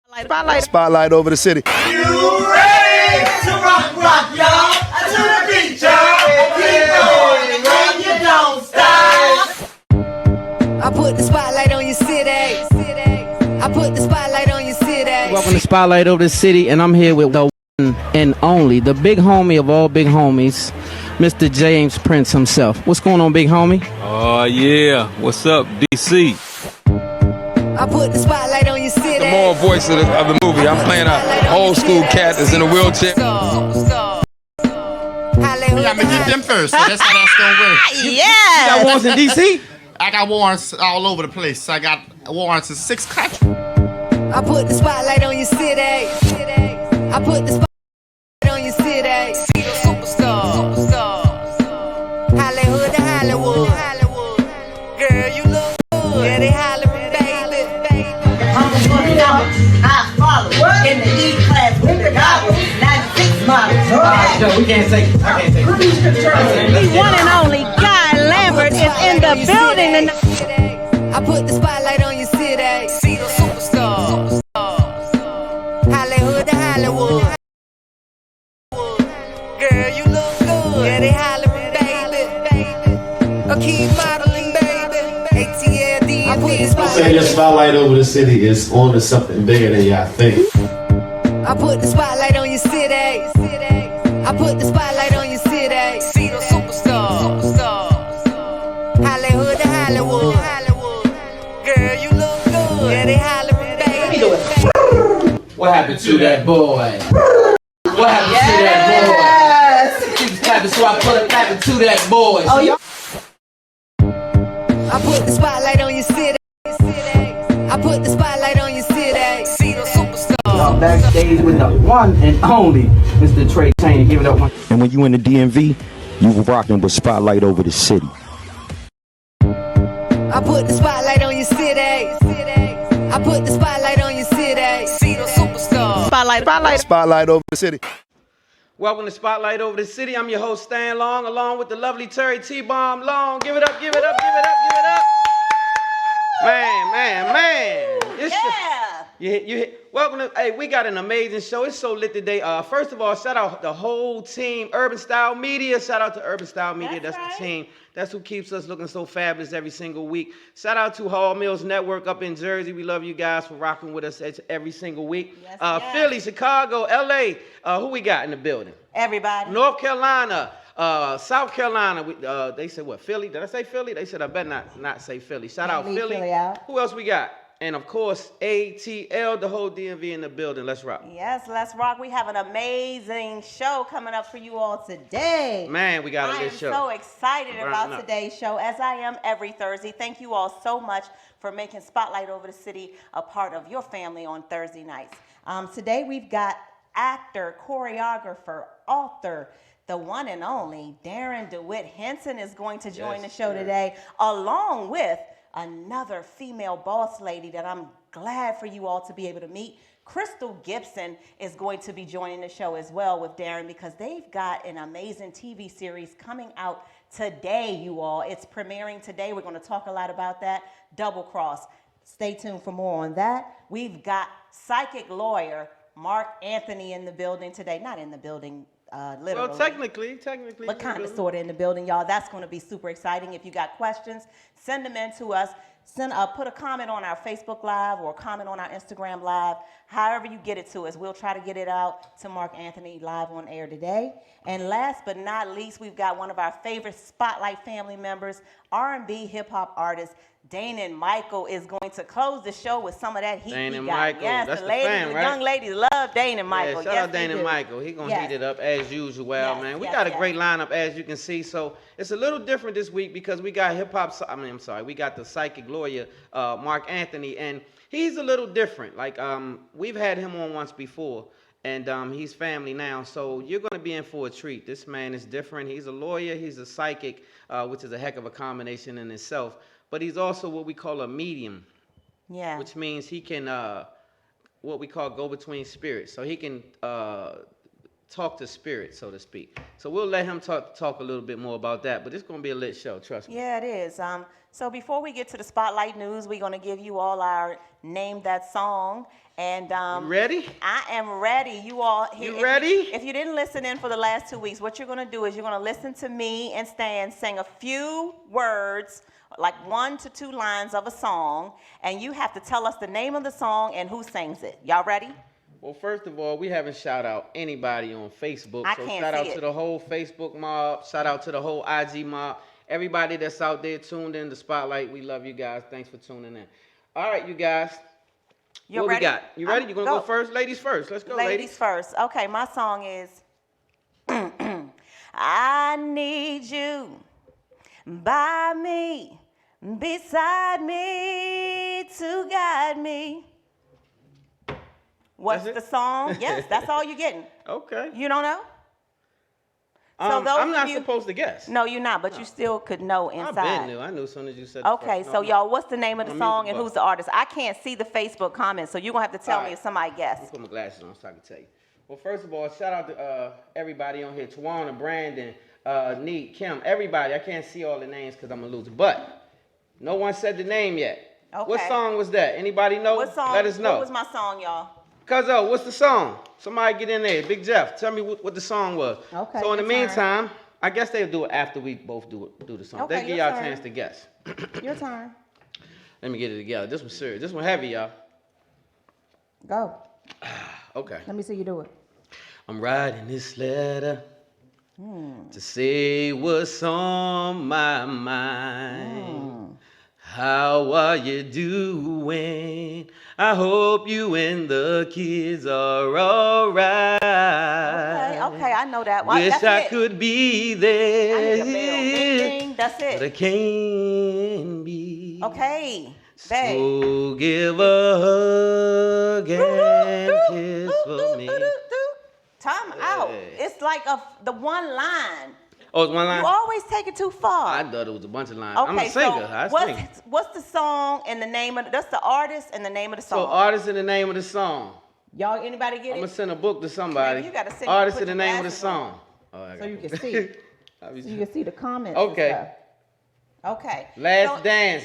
Spotlight over the city. You ready to rock, y'all? To the beat, y'all. Keep going, man, you don't stop. I put the spotlight on your city. I put the spotlight on your city. Welcome to Spotlight over the city, and I'm here with the one and only, the big homie of all big homies, Mr. James Prince himself. What's going on, big homie? Oh, yeah. What's up, DC? I put the spotlight on your city. The moral voice of the movie. I'm playing a old school cat that's in a wheelchair. We gotta get them first, so that's how that's gonna work. Yeah. You got warrants in D.C.? I got warrants all over the place. I got warrants in 6 countries. I put the spotlight on your city. I put the spotlight on your city. Superstars. Hollywood to Hollywood. Girl, you look good. Yeah, they hollering, baby. I'm a $20 I follow in the E-class with the goggles, 96 models. No, we can't say it. I can't say it. The one and only Guy Lambert is in the building tonight. I put the spotlight on your city. See the superstars. Hollywood to Hollywood. Girl, you look good. Yeah, they hollering, baby. Keep modeling, baby. ATLD. I put the I'm saying your spotlight over the city is on to something bigger than y'all think. I put the spotlight on your city. I put the spotlight on your city. See the superstars. Hollywood to Hollywood. Girl, you look good. Yeah, they hollering, baby. What happened to that boy? What happened to that boy? Keeps clapping, so I put a clapping to that boy. Oh, y'all. I put the spotlight on your city. I put the spotlight on your city. See the superstars. I'm backstage with the one and only Mr. Trey Chaney. Give it up one. And when you in the DMV, you rocking with Spotlight over the city. I put the spotlight on your city. I put the spotlight on your city. See the superstars. Spotlight over the city. Welcome to Spotlight over the city. I'm your host, Stan Long, along with the lovely Terry T-Bomb Long. Give it up, give it up, give it up, give it up. Man. Welcome to, hey, we got an amazing show. It's so lit today. First of all, shout out the whole team, Urban Style Media. Shout out to Urban Style Media. That's the team. That's who keeps us looking so fabulous every single week. Shout out to Hall Mills Network up in Jersey. We love you guys for rocking with us every single week. Yes. Philly, Chicago, LA. Who we got in the building? Everybody. North Carolina, South Carolina. They said what? Philly? Did I say Philly? They said I better not say Philly. Shout out leave Philly. Philly out. Who else we got? And of course, ATL, the whole DMV in the building. Let's rock. Yes, let's rock. We have an amazing show coming up for you all today. Man, we got a I lit am show. so excited about up. today's show, as I am every Thursday. Thank you all so much for making Spotlight over the city a part of your family on Thursday nights. Today we've got actor, choreographer, author, the one and only Darrin Dewitt Henson is going to join the show today, along with another female boss lady that I'm glad for you all to be able to meet. Christel Gibson is going to be joining the show as well with Darrin, because they've got an amazing TV series coming out today, you all. It's premiering today. We're going to talk a lot about that. Double Cross. Stay tuned for more on that. We've got psychic lawyer Mark Anthony in the building today. Not in the building, literally. Well, technically. But kind of, sort of in the building, y'all. That's going to be super exciting. If you got questions, send them in to us. Put a comment on our Facebook Live or a comment on our Instagram Live. However you get it to us, we'll try to get it out to Mark Anthony live on air today. And last but not least, we've got one of our favorite Spotlight family members, R&B hip-hop artist Daynin Michael is going to close the show with some of that heat. Daynin he got. Michael. Yes, That's the the fan, right? young ladies love Daynin Michael. Yeah, shout out Daynin Michael. He's going to heat it up as usual, man. We got a great lineup, as you can see. So it's a little different this week because we got we got the psychic lawyer, Mark Anthony, and he's a little different. Like, we've had him on once before, and he's family now. So you're going to be in for a treat. This man is different. He's a lawyer. He's a psychic, which is a heck of a combination in itself. But he's also what we call a medium. Yeah. Which means he can, what we call go between spirits. So he can talk to spirit, so to speak. So we'll let him talk a little bit more about that, but it's going to be a lit show, trust me. Yeah, it is. So before we get to the Spotlight News, we're going to give you all our Name That Song. And You ready? I am ready. You all, You ready? If you didn't listen in for the last 2 weeks, what you're going to do is you're going to listen to me and Stan sing a few words, like 1 to 2 lines of a song, and you have to tell us the name of the song and who sings it. Y'all ready? Well, first of all, we haven't shout out anybody on Facebook. I So can't shout out see it. to the whole Facebook mob. Shout out to the whole IG mob. Everybody that's out there tuned in to Spotlight, we love you guys. Thanks for tuning in. All right, you guys. You what ready? we got? You ready? You gonna go first? Ladies first. Let's go, Ladies first. Okay, my song is I need you by me, beside me, to guide me. What's That's it? the song? Yes, that's all you're getting. Okay. You don't know? I'm of not you- supposed to guess. No, you're not, but you still could know inside. I been knew. I knew as soon as you said the Okay, first- so no, y'all, what's the name of the I'm song music and buff. who's the artist? I can't see the Facebook comments, so you're going to have to tell All me right. if somebody Let guessed. me put my glasses on so I can tell you. Well, first of all, shout out to everybody on here. Tawana, Brandon, Neat, Kim, everybody. I can't see all the names because I'm a loser. But no one said the name yet. Okay. What song was that? Anybody know? What song? Let us know. What was my song, y'all? Cuzzo, what's the song? Somebody get in there. Big Jeff, tell me what the song was. Okay, So in the your turn. meantime, I guess they'll do it after we both do the song. Okay, They give your y'all a turn. chance to guess. Your turn. Let me get it together. This one's serious. This one heavy, y'all. Go. Okay. Let me see you do it. I'm writing this letter to say what's on my mind. How are you doing? I hope you and the kids are all right. Okay, I know that one. Wish That's I it. could be I there. need a bell. Ding, ding. That's But I it. can't be. Okay, babe. So give a hug and kiss for me. Time out. Hey. It's like the one line. Oh, it's one line? You always take it too far. I thought it was a bunch of lines. Okay, I'm a singer. so I sing. what's the song and the name of that's the artist and the name of the song? So artist in the name of the song. Y'all, anybody get I'm gonna it? send a book to somebody. Man, you gotta sing- Artist put in the your name of the glasses on. song. Oh, I So got you it. can see. I'll be- So you can see the comments. Okay. And stuff. Okay. Last So- Dance,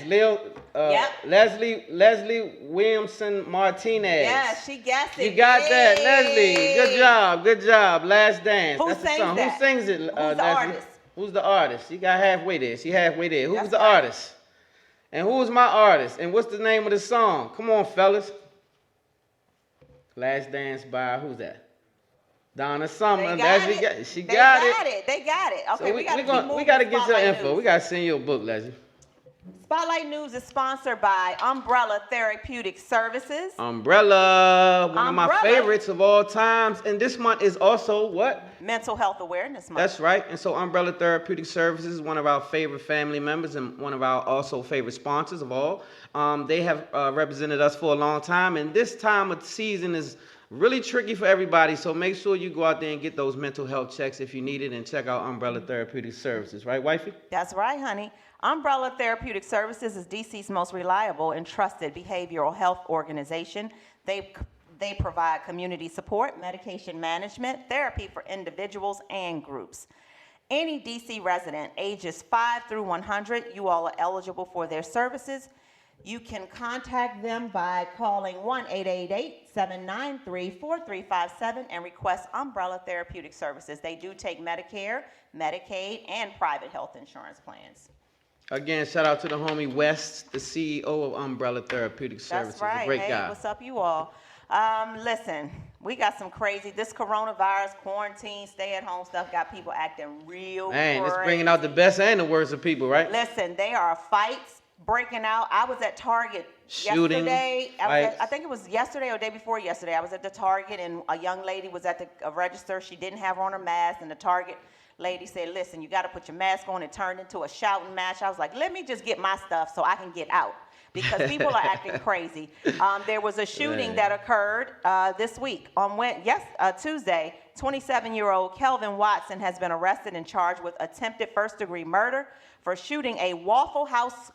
Yep. Leslie Williamson Martinez. Yeah, she guessed it. You got that, Yay. Leslie. Good job. Last Dance. Who That's the sings song. that? Who sings it? Who's the Leslie? artist? Who's the artist? She got halfway there. She halfway there. Who's That's the right. artist? And who's my artist? And what's the name of the song? Come on, fellas. Last Dance by who's that? Donna Summer. They got Leslie it. She They got got it. it. They got it. Okay, So we gotta keep moving. we gotta get your Spotlight info. News. We gotta send you a book, Leslie. Spotlight News is sponsored by Umbrella Therapeutic Services. Umbrella, one of my Umbrella. favorites of all times. And this month is also what? Mental Health Awareness Month. That's right. And so Umbrella Therapeutic Services is one of our favorite family members and one of our also favorite sponsors of all. They have represented us for a long time. And this time of the season is really tricky for everybody. So make sure you go out there and get those mental health checks if you need it and check out Umbrella Therapeutic Services. Right, wifey? That's right, honey. Umbrella Therapeutic Services is DC's most reliable and trusted behavioral health organization. They provide community support, medication management, therapy for individuals and groups. Any DC resident ages 5 through 100, you all are eligible for their services. You can contact them by calling 1-888-793-4357 and request Umbrella Therapeutic Services. They do take Medicare, Medicaid, and private health insurance plans. Again, shout out to the homie West, the CEO of Umbrella Therapeutic Services. That's right. A great Hey, guy. what's up, you all? Listen, we got some crazy. This coronavirus, quarantine, stay-at-home stuff got people acting real Man, it's crazy. bringing out the best and the worst of people, right? Listen, there are fights breaking out. I was at Target Shooting, yesterday. fights. I think it was yesterday or day before yesterday. I was at the Target and a young lady was at the register. She didn't have on her mask, and the Target lady said, listen, you got to put your mask on. It turned into a shouting match. I was like, let me just get my stuff so I can get out because people are acting crazy. There was a shooting that occurred this week on Tuesday. 27-year-old Kelvin Watson has been arrested and charged with attempted first-degree murder for shooting a Waffle House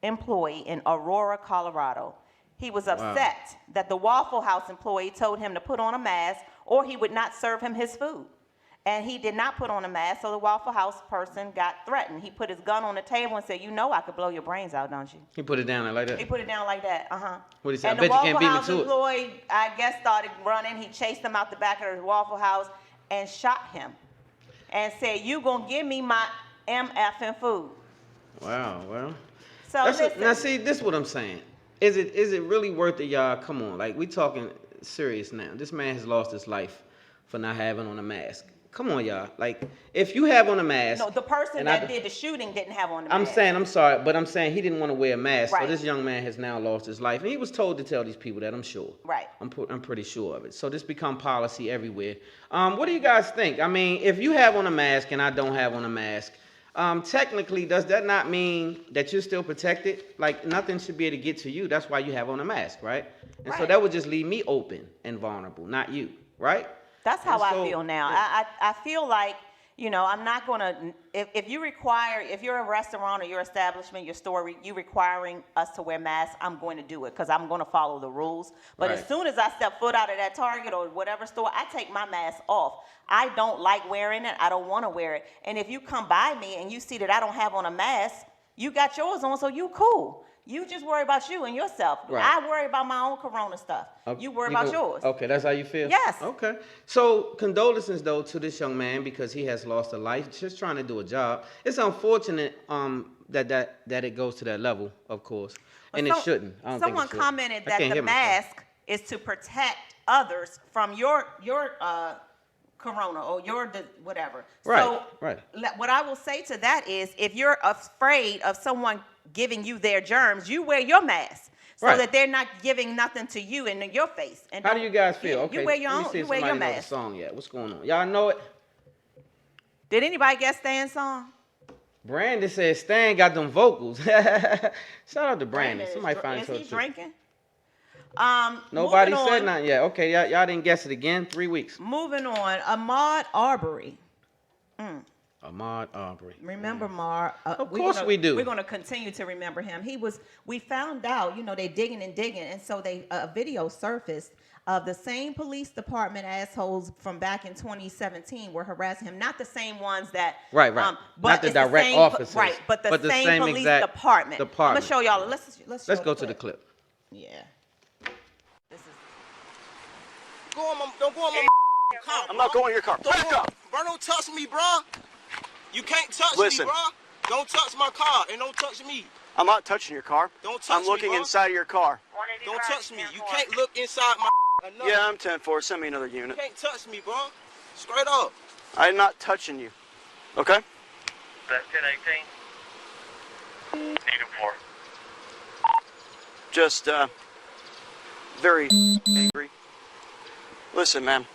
employee in Aurora, Colorado. He was upset that the Waffle House employee told him to put on a mask or he would not serve him his food. And he did not put on a mask, so the Waffle House person got threatened. He put his gun on the table and said, "You know I could blow your brains out, don't you?" He put it down like that? He put it down like that, What he said? And I bet the you can't beat me Waffle House to it. employee, I guess, started running. He chased him out the back of the Waffle House and shot him and said, "You gonna give me my MFing food." Wow, well. So listen. Now see, this is what I'm saying. Is it really worth it, y'all? Come on, like we talking serious now. This man has lost his life for not having on a mask. Come on, y'all. Like, if you have on a mask. No, the person that did the shooting didn't have on a mask. I'm sorry, but I'm saying he didn't want to wear a mask. Right. So this young man has now lost his life. And he was told to tell these people that, I'm sure. Right. I'm pretty sure of it. So this become policy everywhere. What do you guys think? I mean, if you have on a mask and I don't have on a mask, technically, does that not mean that you're still protected? Like, nothing should be able to get to you. That's why you have on a mask, right? And so that would just leave me open and vulnerable, not you, right? That's how I feel now. I feel like, you know, I'm not going to, if you're a restaurant or your establishment, your store, you requiring us to wear masks, I'm going to do it because I'm going to follow the rules. But as soon as I step foot out of that Target or whatever store, I take my mask off. I don't like wearing it. I don't want to wear it. And if you come by me and you see that I don't have on a mask, you got yours on, so you cool. You just worry about you and yourself. Right. I worry about my own corona stuff. You worry about yours. Okay, that's how you feel? Yes. Okay. So condolences, though, to this young man because he has lost a life just trying to do a job. It's unfortunate that it goes to that level, of course, and it shouldn't. I don't think it should. Someone commented that the mask is to protect others from your corona or your whatever. Right. So what I will say to that is, if you're afraid of someone giving you their germs, you wear your mask so that they're not giving nothing to you in your face. And how do you guys feel? Okay, you wear your own. You wear your mask. Know the song yet? What's going on? Y'all know it? Did anybody guess Stan's song? Brandon said Stan got them vocals. Shout out to Brandon. Somebody find Is he drinking? Nobody said nothing yet. Okay, y'all didn't guess it again. 3 weeks. Moving on, Ahmaud Arbery. Ahmaud Arbery. Remember Mar? Of course we do. We're going to continue to remember him. We found out, you know, they digging, and so a video surfaced of the same police department assholes from back in 2017 were harassing him. Not the same ones that but not the direct officers. Right, but the same police department. I'm gonna show y'all. Let's go to the clip. Yeah. This is. Don't go on my car. I'm not going in your car. Back up. Bro, don't touch me, bro. You can't touch me, bro. Don't touch my car and don't touch me. I'm not touching your car. Don't touch me, I'm looking inside of your car. Don't touch me. You can't look inside my enough. Yeah, I'm 10-4. Send me another unit. You can't touch me, bro. Straight up. I'm not touching you. Okay? That's 10-18. Need him for. Just, very angry. Listen, man.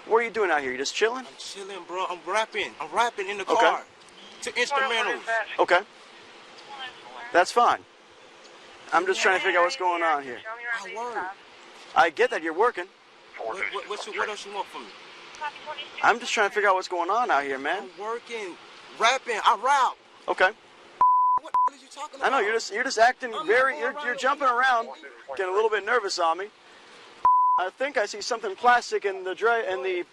What are you doing out here? You just chilling? I'm chilling, bro. I'm rapping. I'm rapping in the car. To instrumentals. Okay. That's fine. I'm just trying to figure out what's going on here. I work. I get that you're working. What else you want from me? I'm just trying to figure out what's going on out here, man. I'm working, rapping. I rap. Okay. What the hell are you talking about? I know you're just acting you're jumping around, getting a little bit nervous on me. I think I see something plastic in the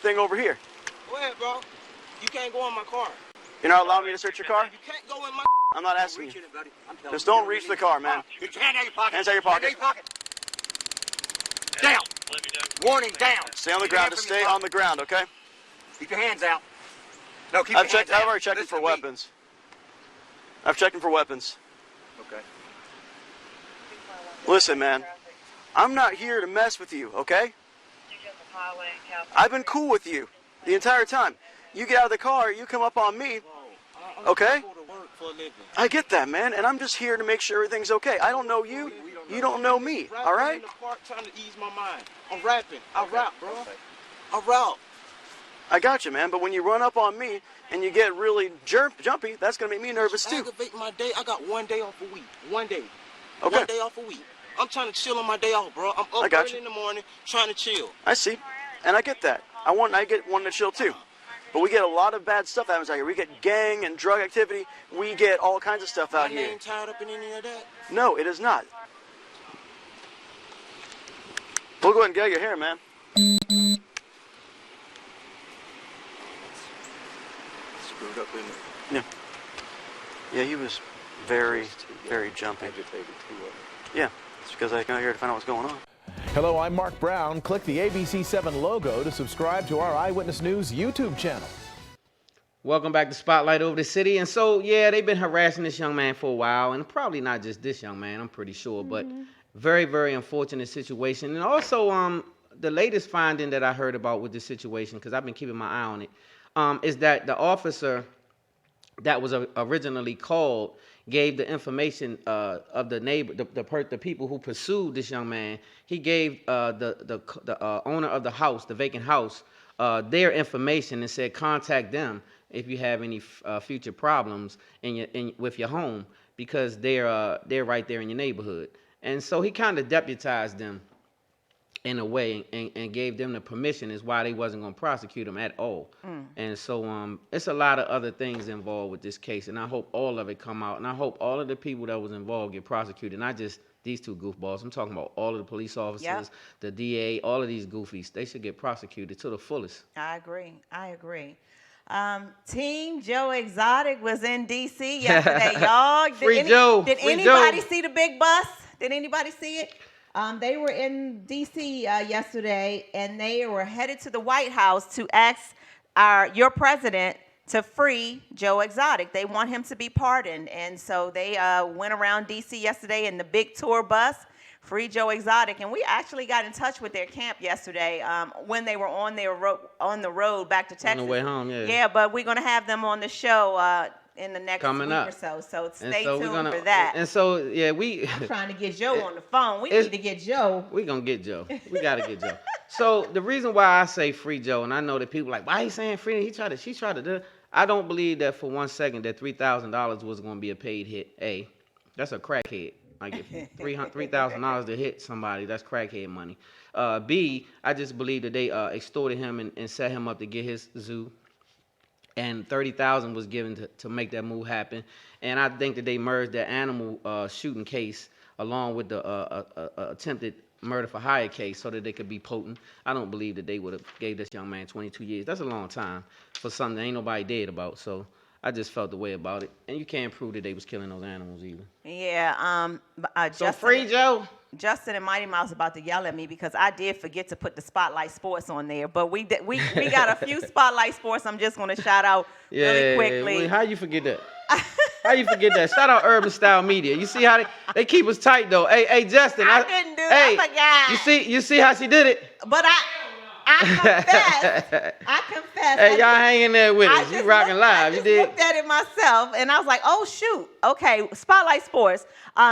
thing over here. Go ahead, bro. You can't go in my car. You're not allowing me to search your car? You can't go in my. I'm not asking you. Just don't reach the car, man. Get your hand out of your pocket. Hands out of your pocket. Down. Warning, down. Stay on the ground. Just stay on the ground, okay? Keep your hands out. No, keep your hands out. I've already checked for weapons. I've checked for weapons. Okay. Listen, man. I'm not here to mess with you, okay? I've been cool with you the entire time. You get out of the car, you come up on me, okay? I get that, man, and I'm just here to make sure everything's okay. I don't know you, you don't know me, all right? I'm in the park trying to ease my mind. I'm rapping. I rap, bro. I rap. I got you, man, but when you run up on me and you get really jumpy, that's going to make me nervous, too. Aggravate my day. I got 1 day off a week. 1 day. Okay. 1 day off a week. I'm trying to chill on my day off, bro. I'm up early in the morning trying to chill. I see, and I get that. I get one to chill too. But we get a lot of bad stuff that happens out here. We get gang and drug activity. We get all kinds of stuff out here. Your name tied up in any of that? No, it is not. We'll go ahead and get your hair, man. screwed up, didn't it? Yeah. Yeah, he was very, very jumpy. Yeah, it's because I got here to find out what's going on. Hello, I'm Mark Brown. Click the ABC7 logo to subscribe to our Eyewitness News YouTube channel. Welcome back to Spotlight Over the City. And so, yeah, they've been harassing this young man for a while, and probably not just this young man, I'm pretty sure, but very, very unfortunate situation. And also, the latest finding that I heard about with this situation, because I've been keeping my eye on it, is that the officer that was originally called gave the information of the neighbor, the people who pursued this young man. He gave the owner of the house, the vacant house, their information and said contact them if you have any future problems with your home, because they're right there in your neighborhood. And so he kind of deputized them in a way and gave them the permission, is why they wasn't going to prosecute him at all. And so it's a lot of other things involved with this case, and I hope all of it come out, and I hope all of the people that was involved get prosecuted, not just these two goofballs. I'm talking about all of the police officers, the DA, all of these goofies. They should get prosecuted to the fullest. I agree. Team Joe Exotic was in D.C. yesterday, y'all. Did anybody see the big bus? Did anybody see it? They were in D.C. Yesterday, and they were headed to the White House to ask your president to free Joe Exotic. They want him to be pardoned, and so they went around D.C. yesterday in the big tour bus, Free Joe Exotic, and we actually got in touch with their camp yesterday when they were on the road back to Texas. On the way home, yeah. Yeah, but we're gonna have them on the show in the next week or so. So stay tuned for that. And so, yeah, I'm trying to get Joe on the phone. We need to get Joe. We're going to get Joe. We got to get Joe. So the reason why I say free Joe, and I know that people are like, why he saying free? She tried to do it. I don't believe that for 1 second that $3,000 was going to be a paid hit. A, that's a crackhead. Like if $3,000 to hit somebody, that's crackhead money. B, I just believe that they extorted him and set him up to get his zoo. And $30,000 was given to make that move happen. And I think that they merged that animal shooting case along with the attempted murder for hire case so that they could be potent. I don't believe that they would have gave this young man 22 years. That's a long time for something that ain't nobody dead about. So I just felt the way about it. And you can't prove that they was killing those animals either. Yeah. So free Joe. Justin and Mighty Mouse about to yell at me because I did forget to put the Spotlight Sports on there, but we got a few Spotlight Sports I'm just going to shout out really quickly. How you forget that? How you forget that? Shout out Urban Style Media. You see how they keep us tight though. Hey Justin, I didn't do it. I forgot. You see how she did it? But I confess. Hey, y'all hanging there with us. You rocking live. You did. I looked at it myself, and I was like, oh, shoot. Okay, Spotlight Sports.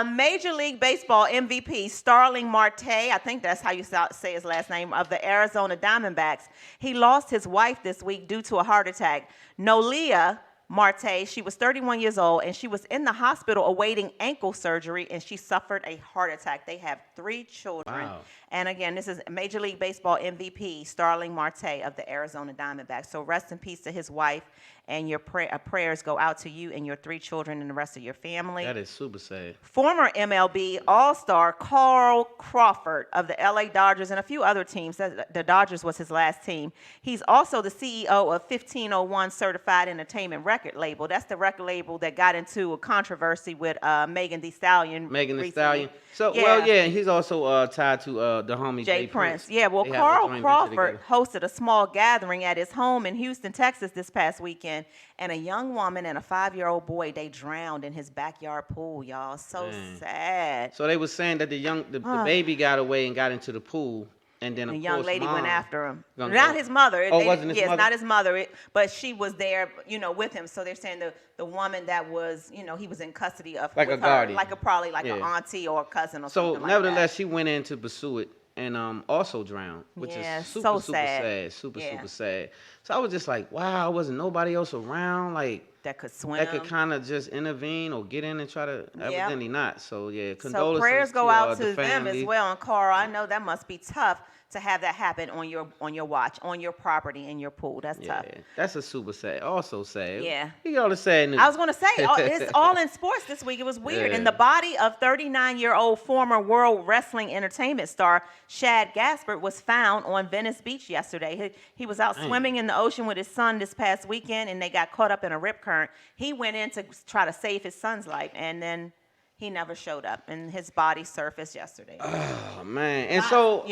Major League Baseball MVP Starling Marte, I think that's how you say his last name, of the Arizona Diamondbacks. He lost his wife this week due to a heart attack. Nolia Marte, she was 31 years old, and she was in the hospital awaiting ankle surgery, and she suffered a heart attack. They have 3 children. Wow. And again, this is Major League Baseball MVP Starling Marte of the Arizona Diamondbacks. So rest in peace to his wife, and your prayers go out to you and your 3 children and the rest of your family. That is super sad. Former MLB All-Star Carl Crawford of the LA Dodgers and a few other teams. The Dodgers was his last team. He's also the CEO of 1501 Certified Entertainment record label. That's the record label that got into a controversy with Megan Thee Stallion. Megan Thee Stallion. So, yeah. He's also tied to the homie Jay Prince. Yeah, well, Carl Crawford hosted a small gathering at his home in Houston, Texas this past weekend, and a young woman and a 5-year-old boy, they drowned in his backyard pool, y'all. So sad. So they were saying that the baby got away and got into the pool. And then, a young lady went after him. Not his mother. Wasn't his mother? Yes, not his mother. But she was there, with him. So they're saying the woman that was, he was in custody of like a guardian, probably an auntie or a cousin or something like that. So nevertheless, she went in to pursue it and also drowned, which is super sad. Super sad. So I was just like, wow, wasn't nobody else around? Like, that could swim. That could kind of just intervene or get in and try to. Evidently not. So yeah, condolences. So prayers go out to the them family as well. And Carl, I know that must be tough to have that happen on your watch, on your property, in your pool. That's tough. That's a super sad. Also sad. Yeah. You got to sad news. I was going to say, it's all in sports this week. It was weird. Yeah. And the body of 39-year-old former World Wrestling Entertainment star Shad Gaspard was found on Venice Beach yesterday. He was out swimming in the ocean with his son this past weekend, and they got caught up in a rip current. He went in to try to save his son's life, and then he never showed up, and his body surfaced yesterday. Oh man! And so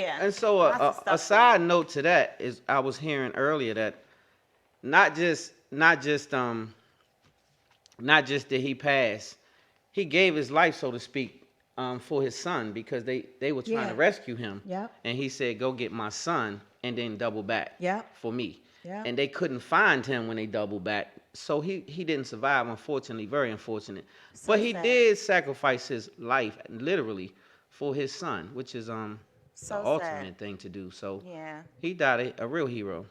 a side note to that is I was hearing earlier that not just did he pass, he gave his life, so to speak, for his son, because they were trying to rescue him. Yep. And he said, "Go get my son, and then double back for me." Yep. And they couldn't find him when they doubled back. So he didn't survive, unfortunately, very unfortunate. So but he sad. did sacrifice his life, literally, for his son, which is So the ultimate thing to do. So he died a real hero.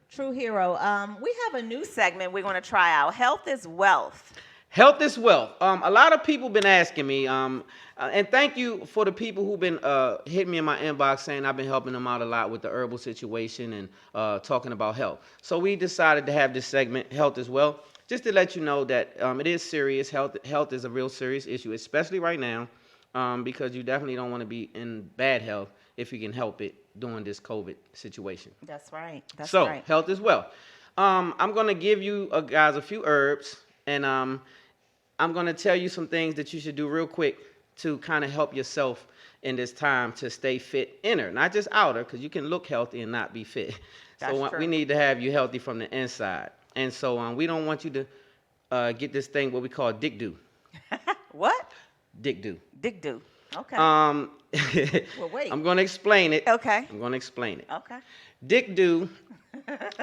True hero. We have a new segment we're going to try out. Health is wealth. Health is wealth. A lot of people been asking me, and thank you for the people who've been hitting me in my inbox saying I've been helping them out a lot with the herbal situation and talking about health. So we decided to have this segment, Health is Wealth, just to let you know that it is serious. Health is a real serious issue, especially right now, because you definitely don't want to be in bad health if you can help it during this COVID situation. That's right. That's so, right. health is wealth. I'm going to give you guys a few herbs, and I'm going to tell you some things that you should do real quick to kind of help yourself in this time to stay fit inner, not just outer, because you can look healthy and not be fit. So we need to have you healthy from the inside. And so we don't want you to get this thing, what we call dick do. What? Dick do. Dick do. Okay. Well, wait. I'm going to explain it. Okay. I'm going to explain it. Okay. Dick do.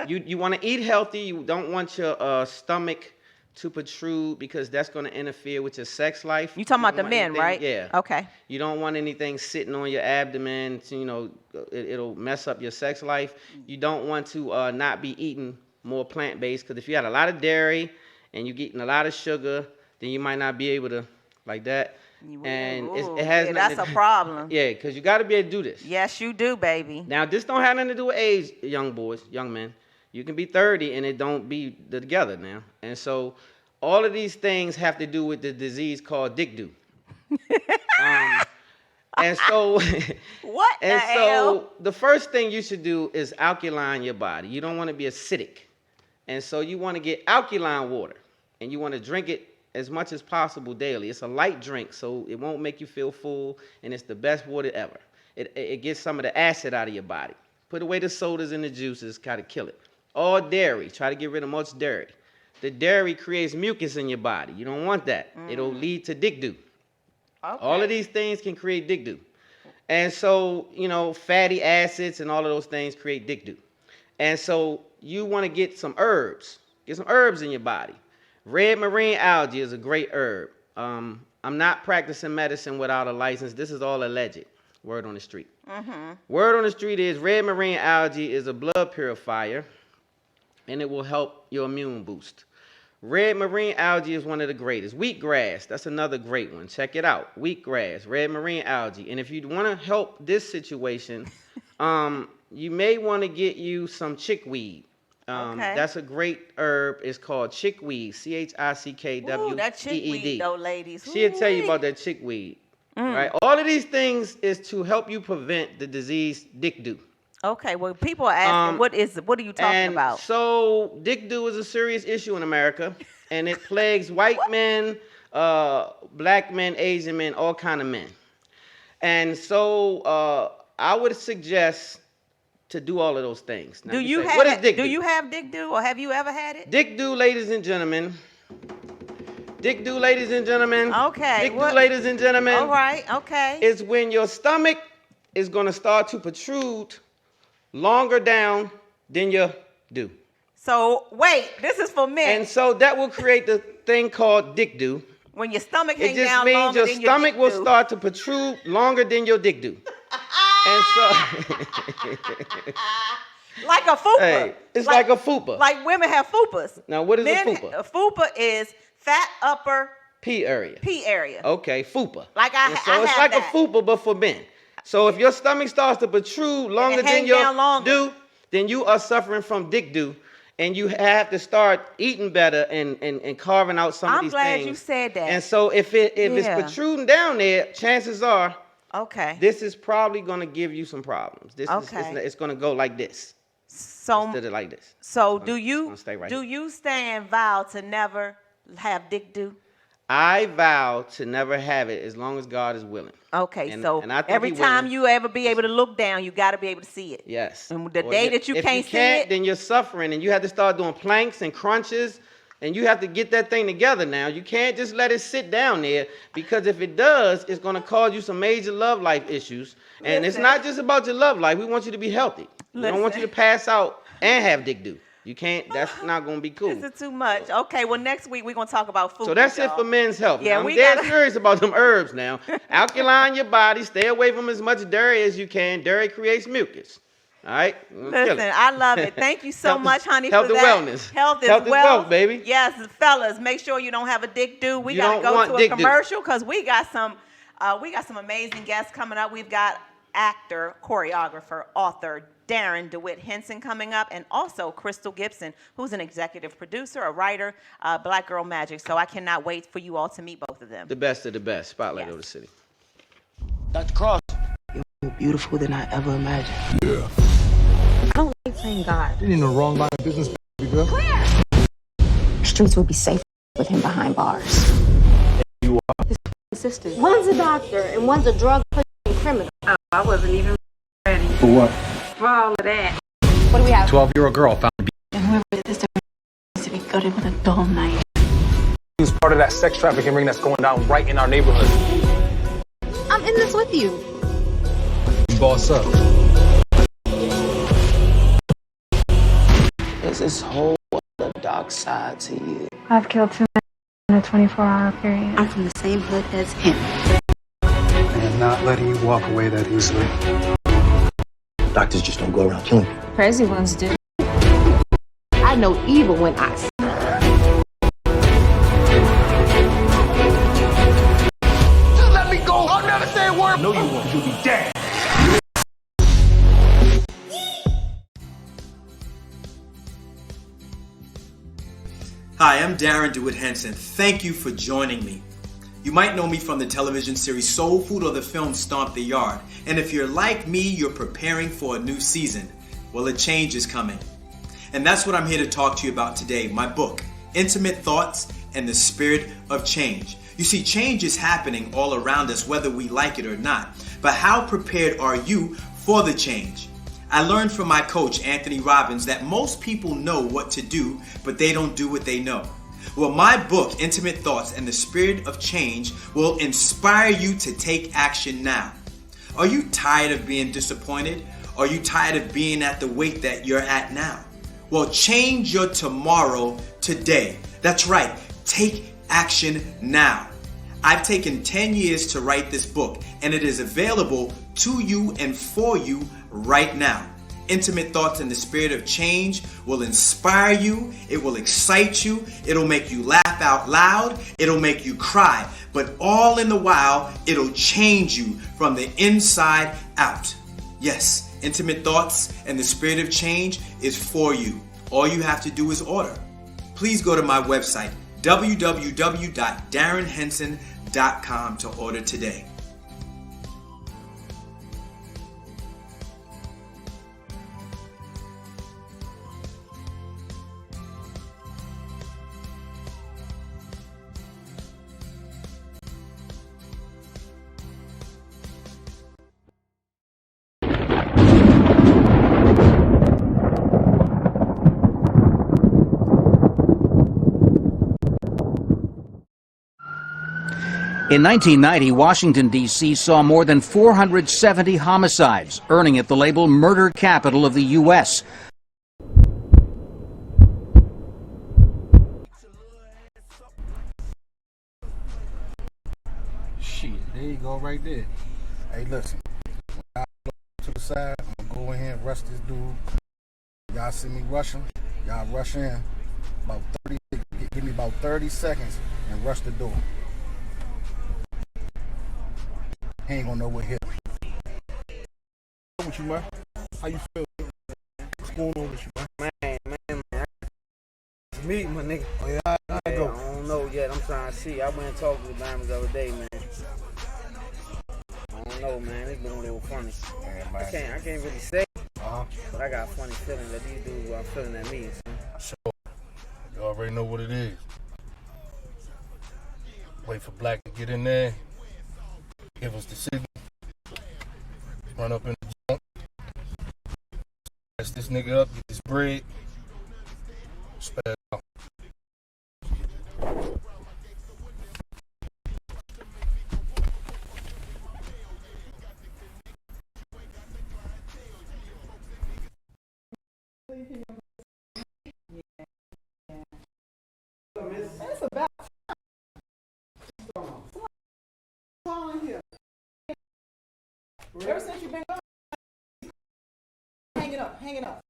You want to eat healthy. You don't want your stomach to protrude, because that's going to interfere with your sex life. You talking about the men, right? Yeah. Okay. You don't want anything sitting on your abdomen. To, it'll mess up your sex life. You don't want to not be eating more plant-based, because if you had a lot of dairy and you're eating a lot of sugar, then you might not be able to, like that. And it has that's a problem. Yeah, because you got to be able to do this. Yes, you do, baby. Now, this don't have nothing to do with age, young men. You can be 30 and it don't be together now. And so all of these things have to do with the disease called dick do. And so what? And so the first thing you should do is alkaline your body. You don't want to be acidic. And so you want to get alkaline water, and you want to drink it as much as possible daily. It's a light drink, so it won't make you feel full, and it's the best water ever. It gets some of the acid out of your body. Put away the sodas and the juices, kind of kill it. All dairy, try to get rid of much dairy. The dairy creates mucus in your body. You don't want that. It'll lead to dick do. Okay. All of these things can create dick do. And so, fatty acids and all of those things create dick do. And so you want to get some herbs. Get some herbs in your body. Red marine algae is a great herb. I'm not practicing medicine without a license. This is all alleged. Word on the street. Word on the street is red marine algae is a blood purifier, and it will help your immune boost. Red marine algae is one of the greatest. Wheatgrass, that's another great one. Check it out. Wheatgrass, red marine algae. And if you want to help this situation, you may want to get you some chickweed. That's a great herb. It's called chickweed. CHICKWEED. Ooh, that chickweed, though, ladies. She'll tell you about that chickweed. Right? All of these things is to help you prevent the disease dick do. Okay, well, people are asking, what are you talking about? So, dick do is a serious issue in America, and it plagues white men, black men, Asian men, all kind of men. And so, I would suggest to do all of those things. Now, what is dick do? Do you have dick do, or have you ever had it? Dick do, ladies and gentlemen. Dick do, ladies and gentlemen. Okay. Dick do, ladies and gentlemen. All right, okay. Is when your stomach is going to start to protrude longer down than you do. So, wait, this is for men. And so that will create the thing called dick do. When your stomach hangs down longer than your dick do. It just means your stomach will start to protrude longer than your dick do. And so Like a fupa. Hey, it's like a fupa. Like women have fupas. Now, what is Men, a fupa? A fupa is fat upper P area. P area. Okay, fupa. Like And so it's like that. a fupa, but for men. So if your stomach starts to protrude longer than your do, then you are suffering from dick do. And you have to start eating better and carving out some of these things. I'm glad you said that. And so if it's protruding down there, chances are, this is probably going to give you some problems. It's going to go like this. So instead of like this. So do you stand vow to never have dick do? I vow to never have it as long as God is willing. Okay, and I think every time you ever be able to look down, you got to be able to see it. Yes. And the day that you can't see it, then you're suffering, and you have to start doing planks and crunches, and you have to get that thing together now. You can't just let it sit down there, because if it does, it's going to cause you some major love life issues. And it's not just about your love life. We want you to be healthy. We don't want you to pass out and have dick do. You can't. That's not going to be cool. This is too much. Okay, well, next week we're going to talk about food. So that's it for men's health. Yeah, I'm dead serious about them herbs now. Alkaline your body. Stay away from as much dairy as you can. Dairy creates mucus. All right? Listen, I love it. Thank you so much, honey, health for that. Health and wellness. Health is wealth, baby. Yes, fellas, make sure you don't have a dick do. We got to go to a commercial because we got some amazing guests coming up. We've got actor, choreographer, author, Darrin Dewitt Henson coming up, and also Christel Gibson, who's an executive producer, a writer, Black Girl Magic. So I cannot wait for you all to meet both of them. The best of the best. Spotlight of the city. Dr. Cross. You're more beautiful than I ever imagined. Yeah. I don't like playing God. You're in the wrong line of business, baby girl. Clear! Streets would be safe with him behind bars. You are? His sisters. One's a doctor and one's a drug pushing criminal. Oh, I wasn't even ready. For what? For all of that. What do we have? 12-year-old girl found to be. And whoever did this to be gutted with a dull knife. He was part of that sex trafficking ring that's going down right in our neighborhood. I'm in this with you. Boss up. There's this whole other dark side to you. I've killed 2 men in a 24-hour period. I'm from the same hood as him. I am not letting you walk away that easily. Doctors just don't go around killing people. Crazy ones do. I know evil when I see it. Just let me go. I'll never say a word. No, you won't. You'll be dead. Hi, I'm Darrin Dewitt Henson. Thank you for joining me. You might know me from the television series Soul Food or the film Stomp The Yard. And if you're like me, you're preparing for a new season. Well, a change is coming. And that's what I'm here to talk to you about today, my book, Intimate Thoughts and the Spirit of Change. You see, change is happening all around us, whether we like it or not. But how prepared are you for the change? I learned from my coach, Anthony Robbins, that most people know what to do, but they don't do what they know. Well, my book, Intimate Thoughts and the Spirit of Change, will inspire you to take action now. Are you tired of being disappointed? Are you tired of being at the weight that you're at now? Well, change your tomorrow today. That's right. Take action now. I've taken 10 years to write this book, and it is available to you and for you right now. Intimate Thoughts and the Spirit of Change will inspire you, it will excite you, it'll make you laugh out loud, it'll make you cry, but all in the while, it'll change you from the inside out. Yes, Intimate Thoughts and the Spirit of Change is for you. All you have to do is order. Please go to my website, www.darrenhenson.com to order today. In 1990, Washington, D.C. saw more than 470 homicides, earning it the label murder capital of the U.S. Shit, there you go right there. Hey, listen. When I go to the side, I'm going to go in here and arrest this dude. Y'all see me rushing? Y'all rush in. About 30, give me about 30 seconds and rush the door. He ain't gonna know what hit. What you, man? How you feel? What's going on with you, man? Man. It's me, my nigga. Oh, yeah, I go. I don't know yet. I'm trying to see. I went and talked to the diamonds the other day, man. I don't know, man. It's been a little funny. Yeah, man. I can't really say, but I got a funny feeling that these dudes are feeling at me. Sure. You already know what it is. Wait for Black to get in there. Give us the signal. Run up in the junk. Catch this nigga up, get this bread. Spaz out. It's about time here. Ever since you've been gone, hang it up.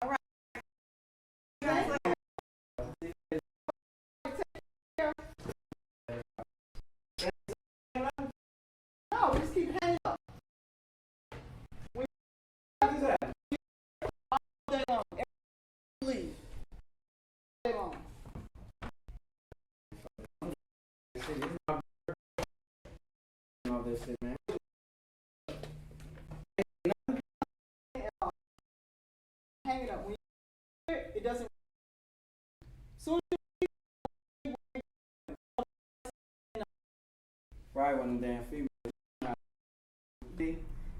All right. No, just keep hanging up. All day long. Leave. All day long. All this shit, man. Hang it up. When you hear it, it doesn't. Soon Right when them damn females.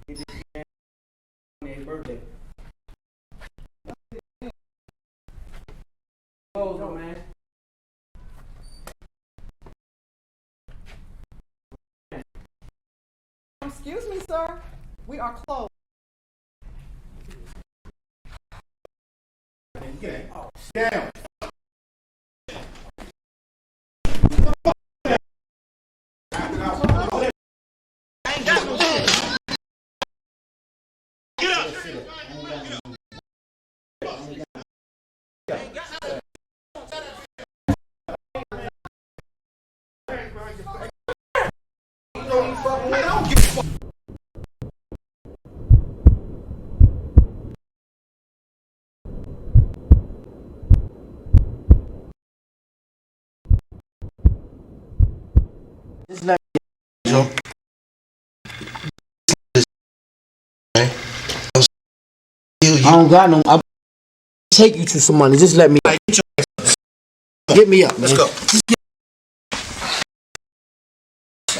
He just on his birthday. Oh, man. Excuse me, sir. We are closed. Oh, down. Just let me know. I don't got no. I'll take you to some money. Just let me. Get me up, man. Let's go.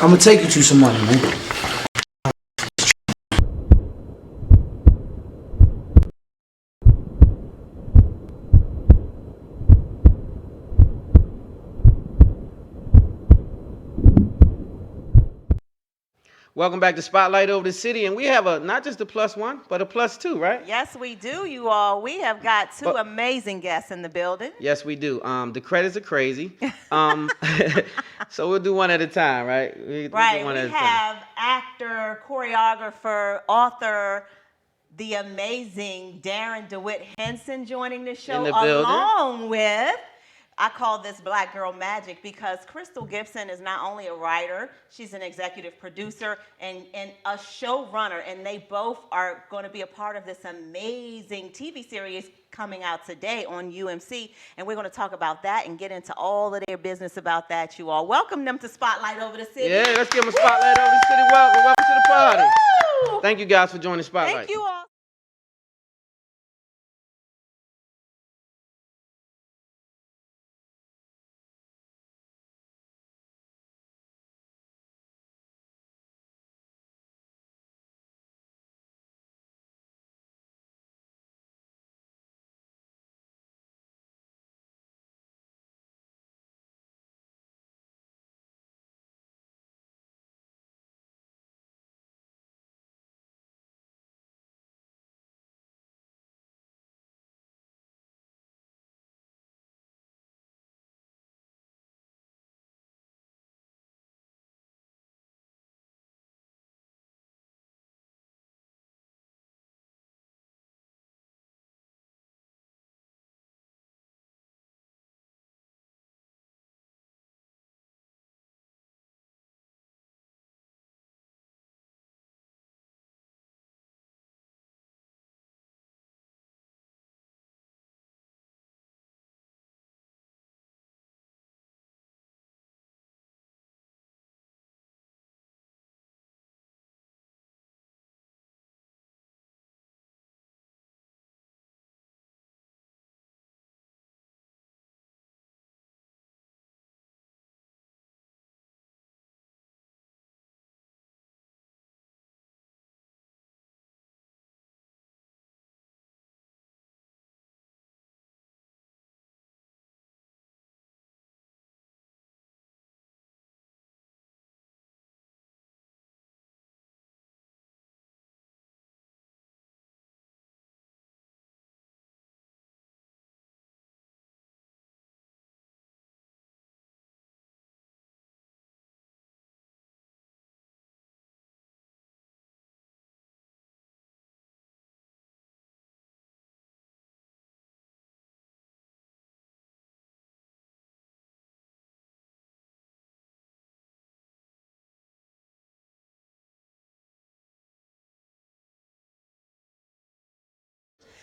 I'm gonna take you to some money, man. Welcome back to Spotlight Over the City, and we have not just a +1, but a +2, right? Yes, we do, you all. We have got two amazing guests in the building. Yes, we do. The credits are crazy. So we'll do one at a time, right? We have actor, choreographer, author, the amazing Darrin Dewitt Henson joining the show, along with, I call this Black Girl Magic because Christel Gibson is not only a writer, she's an executive producer and a showrunner, and they both are going to be a part of this amazing TV series coming out today on UMC, and we're going to talk about that and get into all of their business about that, you all. Welcome them to Spotlight Over the City. Yeah, let's give them a Spotlight Over the City. Welcome to the party. Woo! Thank you guys for joining Spotlight. Thank you all.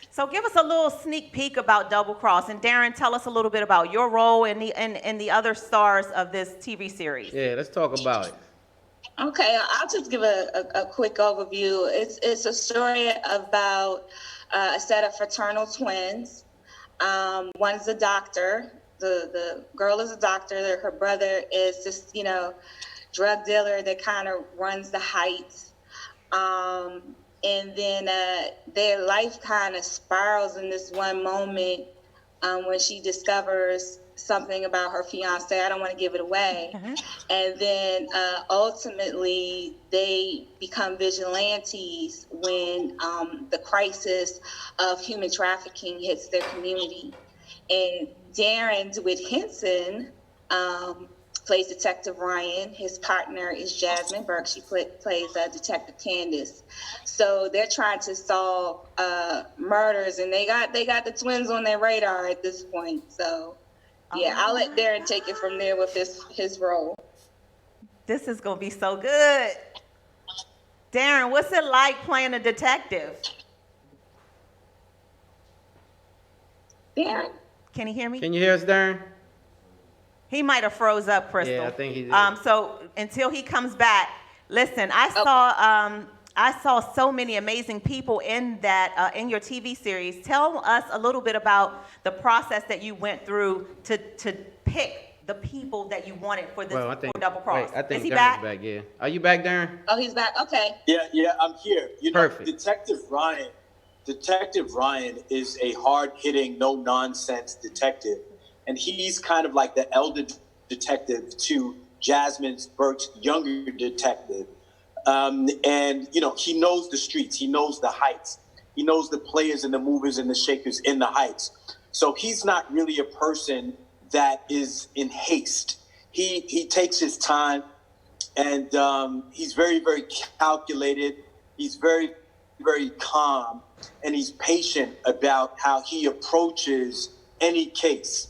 So give us a little sneak peek about Double Cross, and Darren, tell us a little bit about your role and the other stars of this TV series. Yeah, let's talk about it. Okay, I'll just give a quick overview. It's a story about a set of fraternal twins. One's a doctor. The girl is a doctor. Her brother is just, drug dealer that kind of runs the Heights. And then their life kind of spirals in this one moment when she discovers something about her fiance. I don't want to give it away. And then ultimately they become vigilantes when the crisis of human trafficking hits their community. And Darrin Dewitt Henson plays Detective Ryan. His partner is Jasmine Burke. She plays Detective Candace. So they're trying to solve murders, and they got the twins on their radar at this point. So yeah, I'll let Darrin take it from there with his role. This is gonna be so good. Darrin, what's it like playing a detective? Darrin, can you hear me? Can you hear us, Darrin? He might have froze up, Crystal. Yeah, I think he did. So until he comes back, listen, I saw so many amazing people in that in your TV series. Tell us a little bit about the process that you went through to pick the people that you wanted for this for Double Cross. Wait, I think Is he Darren's back? Yeah. Are you back, Darrin? Oh, he's back. Okay. Yeah, I'm here. Perfect. Detective Ryan is a hard-hitting, no-nonsense detective. And he's kind of like the elder detective to Jasmine Burke's younger detective. And, he knows the streets. He knows the Heights. He knows the players and the movers and the shakers in the Heights. So he's not really a person that is in haste. He takes his time, and he's very, very calculated. He's very, very calm, and he's patient about how he approaches any case.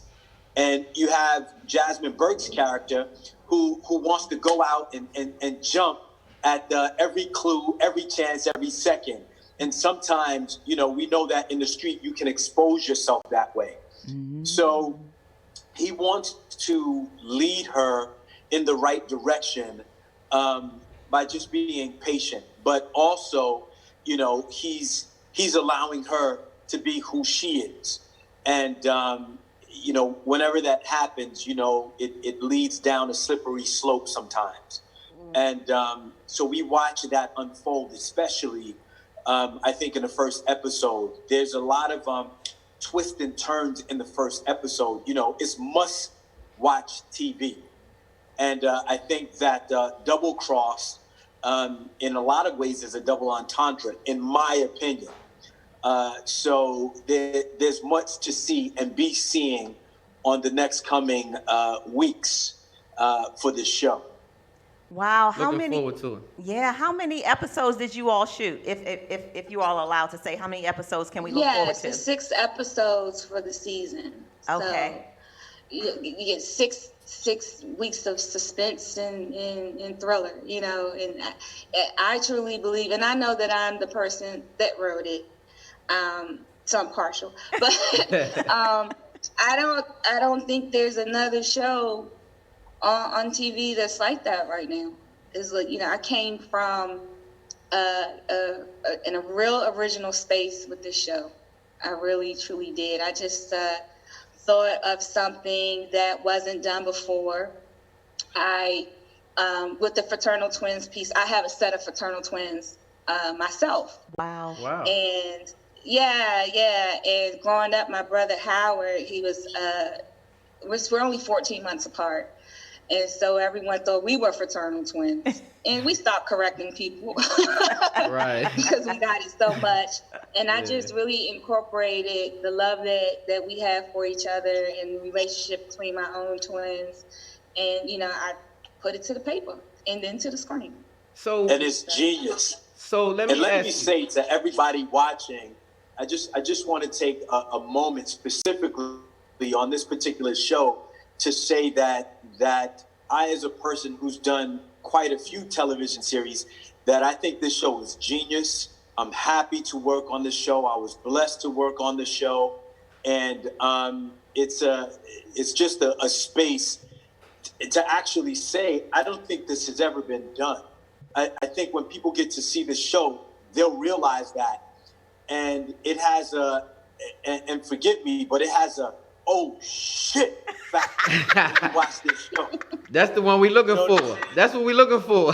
And you have Jasmine Burke's character who wants to go out and jump at every clue, every chance, every second. And sometimes, we know that in the street you can expose yourself that way. Mm-hmm. So he wants to lead her in the right direction by just being patient. But also, he's allowing her to be who she is. And, whenever that happens, it leads down a slippery slope sometimes. And so we watch that unfold, especially, I think, in the first episode. There's a lot of twists and turns in the first episode. It's must-watch TV. And I think that Double Cross, in a lot of ways, is a double entendre, in my opinion. So there's much to see and be seeing on the next coming weeks for this show. Wow, how Looking many? forward to it. Yeah, how many episodes did you all shoot? If you all allowed to say, how many episodes can we look forward to? It's 6 episodes for the season. Okay. So you get six weeks of suspense and thriller, and I truly believe, and I know that I'm the person that wrote it. So I'm partial, but I don't think there's another show on TV that's like that right now. It's like, I came from in a real original space with this show. I really truly did. I just thought of something that wasn't done before. With the fraternal twins piece, I have a set of fraternal twins myself. Wow. And and growing up, my brother Howard, we're only 14 months apart. And so everyone thought we were fraternal twins. And we stopped correcting people. Right. Because we got it so much. And I just really incorporated the love that we have for each other and the relationship between my own twins. And, I put it to the paper and then to the screen. And it's genius. So let me say to everybody watching, I just want to take a moment specifically on this particular show to say that I, as a person who's done quite a few television series, that I think this show is genius. I'm happy to work on the show. I was blessed to work on the show, and it's just a space to actually say, I don't think this has ever been done. I think when people get to see the show, they'll realize that. And it has and forgive me, but it has a, oh shit factor when you watch this show. That's the one we looking for. That's what we looking for.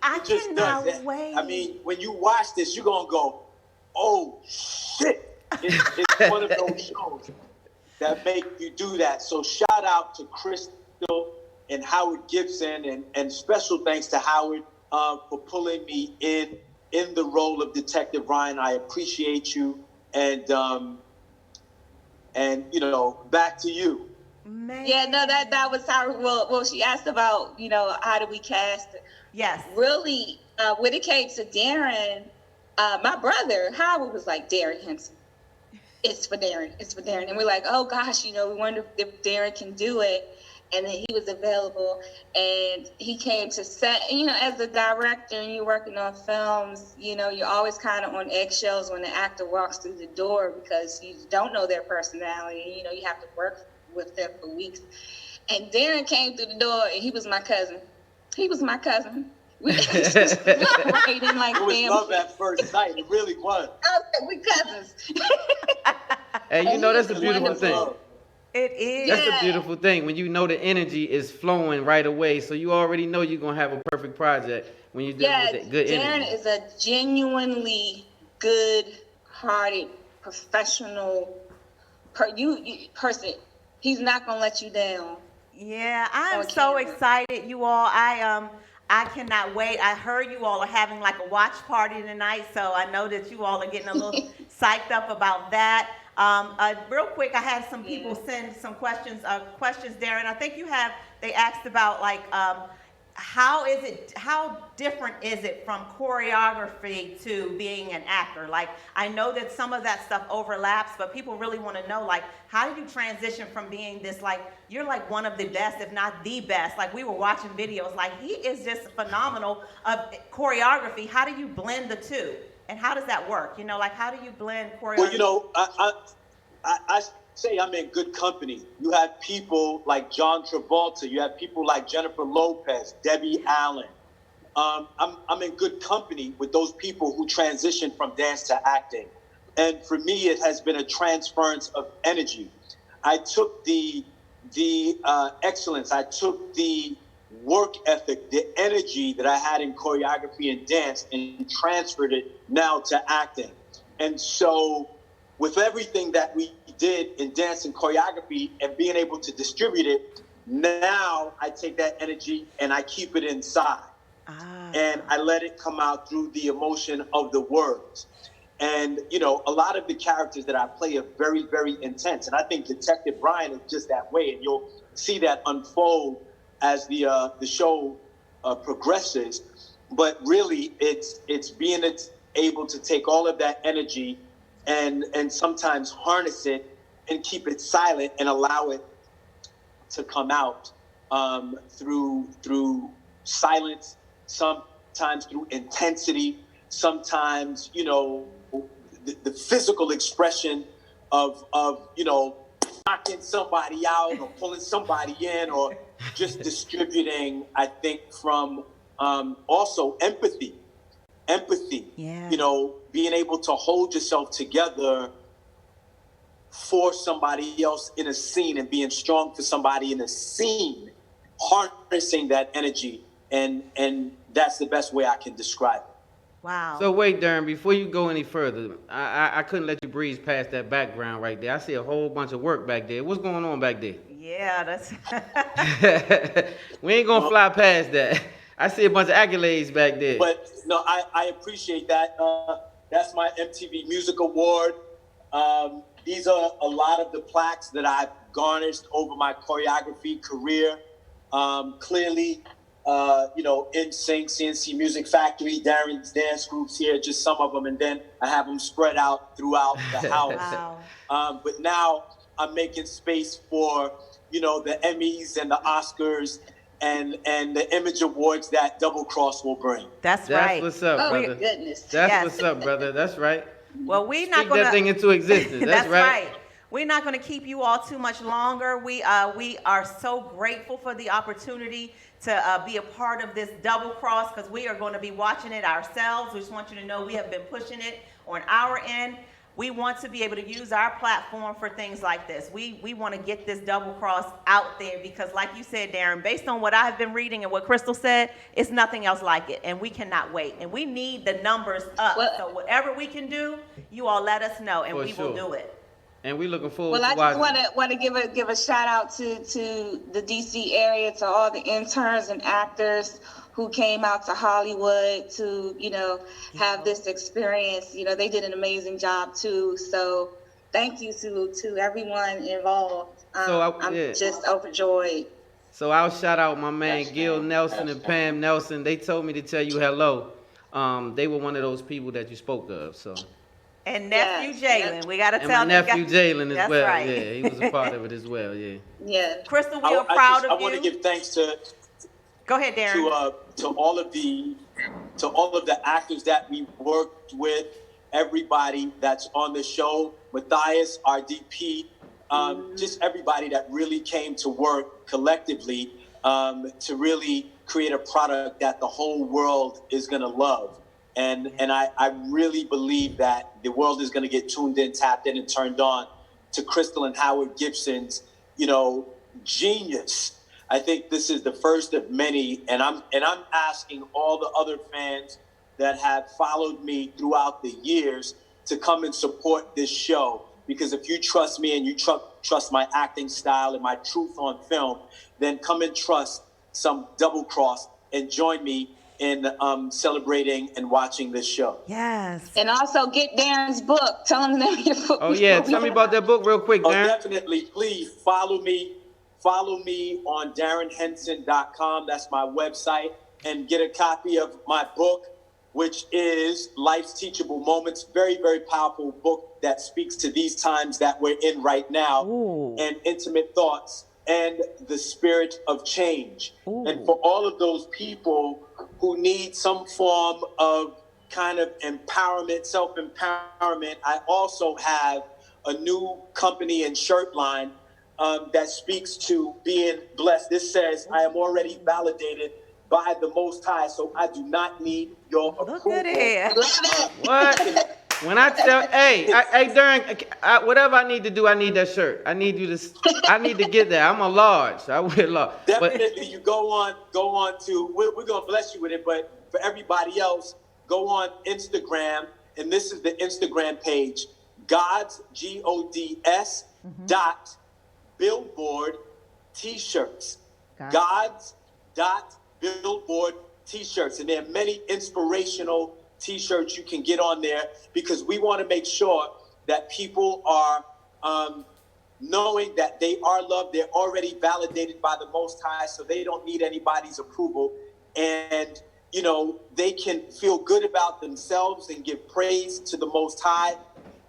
I cannot wait. I mean, when you watch this, you're going to go, oh shit. It's one of those shows that make you do that. So shout out to Christel and Howard Gibson, and special thanks to Howard for pulling me in the role of Detective Ryan. I appreciate you, and you know, back to you. Man. Yeah, no, that was how. Well, she asked about, you know, how do we cast? Yes. Really, when it came to Darren, my brother Howard was like, Darren Henson. It's for Darren. It's for Darren. And we're like, oh gosh, you know, we wonder if Darren can do it. And then he was available, and he came to set. And, you know, as a director and you're working on films, you know, you're always kind of on eggshells when the actor walks through the door because you don't know their personality. You know, you have to work with them for weeks. And Darren came through the door, and he was my cousin. He was my cousin. We just right in like it was family. love at first sight. It really was. I was like, we cousins. And you know, that's a beautiful thing. It is. That's the beautiful thing, when you know the energy is flowing right away, so you already know you're going to have a perfect project when you're dealing with that good Darren energy. is a genuinely good-hearted, professional person. He's not going to let you down. Yeah, I'm so excited, you all. I cannot wait. I heard you all are having like a watch party tonight, so I know that you all are getting a little psyched up about that. Real quick, I had some people send some questions, Darren. I think they asked about like, how different is it from choreography to being an actor? Like, I know that some of that stuff overlaps, but people really want to know, like, how do you transition from being this, like, you're like one of the best, if not the best. Like, we were watching videos, like, he is just phenomenal of choreography. How do you blend the two? And how does that work? You know, like, how do you blend choreography? Well, you know, I say I'm in good company. You have people like John Travolta. You have people like Jennifer Lopez, Debbie Allen. I'm in good company with those people who transition from dance to acting. And for me, it has been a transference of energy. I took the excellence. I took the work ethic, the energy that I had in choreography and dance, and transferred it now to acting. And so with everything that we did in dance and choreography and being able to distribute it, now I take that energy and I keep it inside. And I let it come out through the emotion of the words. And, you know, a lot of the characters that I play are very, very intense. And I think Detective Ryan is just that way. And you'll see that unfold as the show progresses. But really, it's being able to take all of that energy and sometimes harness it and keep it silent and allow it to come out through silence, sometimes through intensity, sometimes, you know, the physical expression of you know, knocking somebody out or pulling somebody in, or just distributing, I think, from also empathy, you know, being able to hold yourself together for somebody else in a scene and being strong for somebody in a scene, harnessing that energy. And that's the best way I can describe it. Wow. So wait, Darren, before you go any further, I couldn't let you breeze past that background right there. I see a whole bunch of work back there. What's going on back there? Yeah, that's... We ain't gonna fly past that. I see a bunch of accolades back there. But no, I appreciate that. That's my MTV Music Award. These are a lot of the plaques that I've garnished over my choreography career. Clearly, you know, NSYNC, CNC Music Factory, Darren's dance groups here, just some of them, and then I have them spread out throughout the house. Wow. But now I'm making space for, you know, the Emmys and the Oscars and the image awards that Double Cross will bring. That's right. What's up, Oh, brother. goodness. That's Yes. what's up, brother. That's right. Well, we're not Speak going that thing into existence. That's right. We're not going to keep you all too much longer. We are so grateful for the opportunity to be a part of this Double Cross, because we are going to be watching it ourselves. We just want you to know we have been pushing it on our end. We want to be able to use our platform for things like this. We want to get this Double Cross out there because, like you said, Darren, based on what I've been reading and what Christel said, it's nothing else like it, and we cannot wait. And we need the numbers up. So whatever we can do, you all let us know, and we will do it. And we're looking forward to Well, I watching. just want to give a shout out to the DC area, to all the interns and actors who came out to Hollywood to, have this experience. They did an amazing job too. So thank you to everyone involved. I'm just overjoyed. So I'll shout out my man Gil Nelson and Pam Nelson. They told me to tell you hello. They were one of those people that you spoke of. So. And nephew Jalen, we got to tell my them. nephew Jalen as That's well. right. Yeah, he was a part of it as well. Yeah. Yeah. Christel, we are proud of you. I want to give thanks to. Go ahead, Darren. To all of the actors that we worked with, everybody that's on the show, Matthias, our DP, just everybody that really came to work collectively to really create a product that the whole world is going to love. And I really believe that the world is going to get tuned in, tapped in, and turned on to Christel and Howard Gibson's, genius. I think this is the first of many, and I'm asking all the other fans that have followed me throughout the years to come and support this show. Because if you trust me and you trust my acting style and my truth on film, then come and trust some Double Cross and join me in celebrating and watching this show. Yes. And also get Darren's book. Tell him the name of your book. Oh yeah, tell me about that book real quick, Darren. Definitely. Please follow me. Follow me on DarrenHenson.com. That's my website. And get a copy of my book, which is Life's Teachable Moments. Very, very powerful book that speaks to these times that we're in right now. Ooh. And intimate thoughts and the spirit of change. Ooh. And for all of those people who need some form of kind of empowerment, self-empowerment, I also have a new company and shirt line that speaks to being blessed. This says, I am already validated by the Most High, so I do not need your approval. Look at it. What? When I tell, hey, Darren, whatever I need to do, I need that shirt. I need to get there. I'm a large. I wear large. Definitely, you go on to, we're going to bless you with it, but for everybody else, go on Instagram, and this is the Instagram page, God's, Gods, dot Billboard T-shirts. God's dot Billboard T-shirts. And there are many inspirational T-shirts you can get on there because we want to make sure that people are knowing that they are loved. They're already validated by the Most High, so they don't need anybody's approval. And, they can feel good about themselves and give praise to the Most High,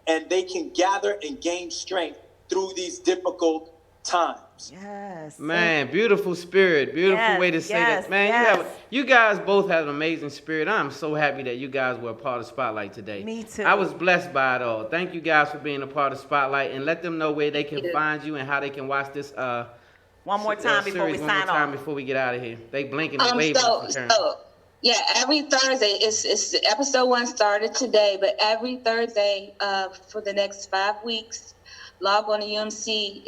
and they can gather and gain strength through these difficult times. Yes. Man, beautiful spirit. Beautiful way to say that. Man, you guys both have an amazing spirit. I'm so happy that you guys were a part of Spotlight today. Me too. I was blessed by it all. Thank you guys for being a part of Spotlight, and let them know where they can find you and how they can watch this one more time before we sign off. Before we get out of here. They blinking and waving. Every Thursday, it's episode 1 started today, but every Thursday for the next 5 weeks, log on to UMC.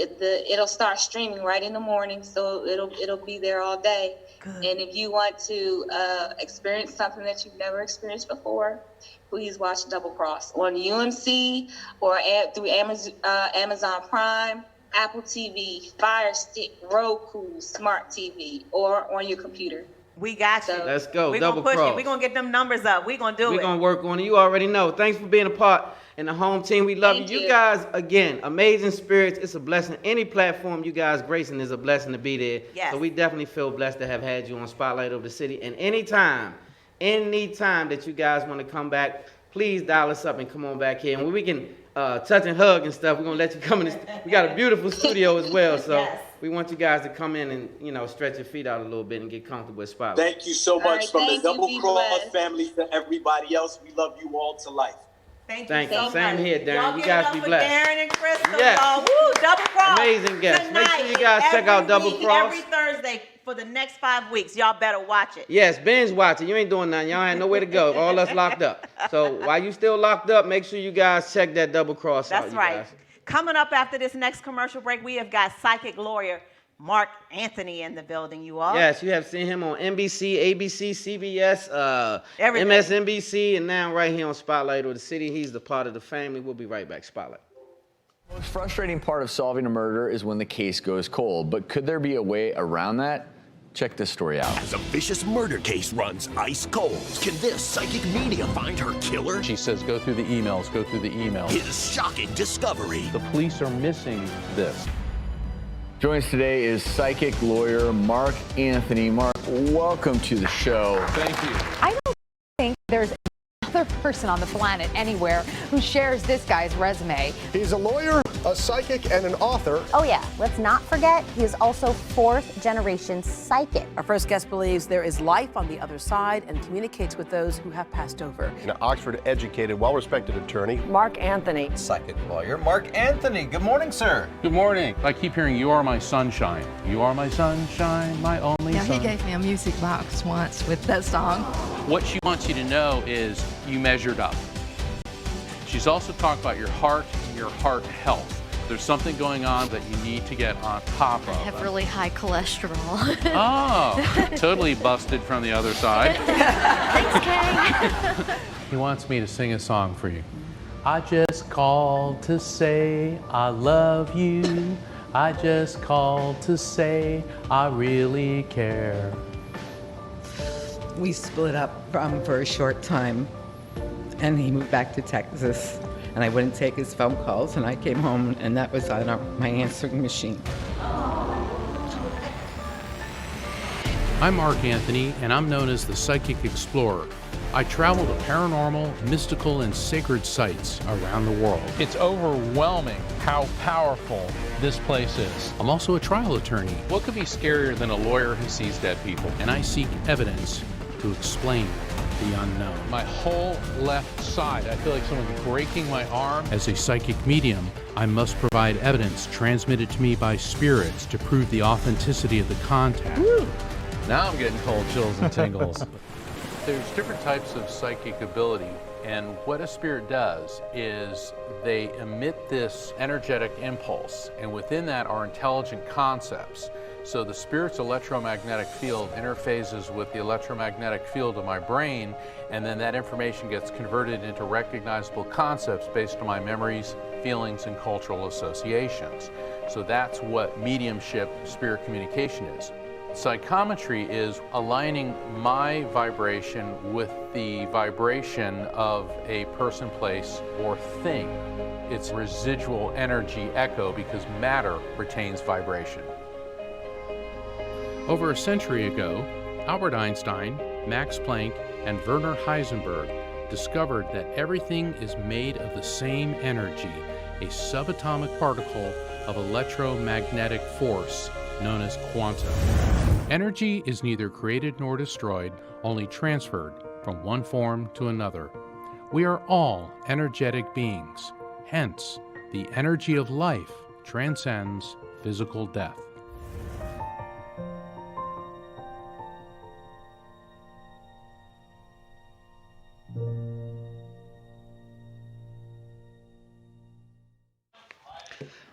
It'll start streaming right in the morning, so it'll be there all day. Good. And if you want to experience something that you've never experienced before, please watch Double Cross on UMC or through Amazon Prime, Apple TV, Fire Stick, Roku, Smart TV, or on your computer. We got you. Let's go. We're Double gonna push cross. it. We're gonna get them numbers up. We're gonna do it. We're gonna work on it. You already know. Thanks for being a part in the home team. We love you. You guys, again, amazing spirits. It's a blessing. Any platform you guys gracing is a blessing to be there. Yes. So we definitely feel blessed to have had you on Spotlight Over the City. And anytime that you guys want to come back, please dial us up and come on back here. And we can touch and hug and stuff, we're gonna let you come in. We got a beautiful studio as well, so we want you guys to come in and stretch your feet out a little bit and get comfortable with Spotlight. Thank you so much from the Double Cross family to everybody else. We love you all to life. Thank you so Same much. Here, Darren. You guys be blessed. Darren and Christel. Yes. Woo, Double Cross. Amazing guests. Make sure you guys check Every out Double week, Cross. Every Thursday for the next 5 weeks. Y'all better watch it. Yes, binge watch it. You ain't doing nothing. Y'all ain't nowhere to go. All us locked up. So while you still locked up, make sure you guys check that Double Cross out. That's right. Coming up after this next commercial break, we have got psychic lawyer Mark Anthony in the building, you all. Yes, you have seen him on NBC, ABC, CBS, Everything. MSNBC, and now right here on Spotlight of the City. He's the part of the family. We'll be right back. Spotlight. The most frustrating part of solving a murder is when the case goes cold, but could there be a way around that? Check this story out. As a vicious murder case runs ice cold, can this psychic medium find her killer? She says, go through the emails, go through the emails. His shocking discovery. The police are missing this. Joining us today is psychic lawyer Mark Anthony. Mark, welcome to the show. Thank you. I don't think there's another person on the planet anywhere who shares this guy's resume. He's a lawyer, a psychic, and an author. Oh yeah, let's not forget, he is also fourth-generation psychic. Our first guest believes there is life on the other side and communicates with those who have passed over. An Oxford-educated, well-respected attorney. Mark Anthony. Psychic lawyer Mark Anthony. Good morning, sir. Good morning. I keep hearing, you are my sunshine. You are my sunshine, my only Yeah, sun. he gave me a music box once with that song. What she wants you to know is you measured up. She's also talked about your heart and your heart health. There's something going on that you need to get on top of. I have really high cholesterol. Oh, totally busted from the other side. Thanks, Kay. He wants me to sing a song for you. I just called to say I love you. I just called to say I really care. We split up for a short time, and he moved back to Texas, and I wouldn't take his phone calls, and I came home, and that was on my answering machine. I'm Mark Anthony, and I'm known as the Psychic Explorer. I travel to paranormal, mystical, and sacred sites around the world. It's overwhelming how powerful this place is. I'm also a trial attorney. What could be scarier than a lawyer who sees dead people? And I seek evidence to explain the unknown. My whole left side, I feel like someone's breaking my arm. As a psychic medium, I must provide evidence transmitted to me by spirits to prove the authenticity of the contact. Woo. Now I'm getting cold chills and tingles. There's different types of psychic ability, and what a spirit does is they emit this energetic impulse, and within that are intelligent concepts. So the spirit's electromagnetic field interfaces with the electromagnetic field of my brain, and then that information gets converted into recognizable concepts based on my memories, feelings, and cultural associations. So that's what mediumship, spirit communication is. Psychometry is aligning my vibration with the vibration of a person, place, or thing. It's residual energy echo because matter retains vibration. Over a century ago, Albert Einstein, Max Planck, and Werner Heisenberg discovered that everything is made of the same energy, a subatomic particle of electromagnetic force known as quantum. Energy is neither created nor destroyed, only transferred from one form to another. We are all energetic beings. Hence, the energy of life transcends physical death.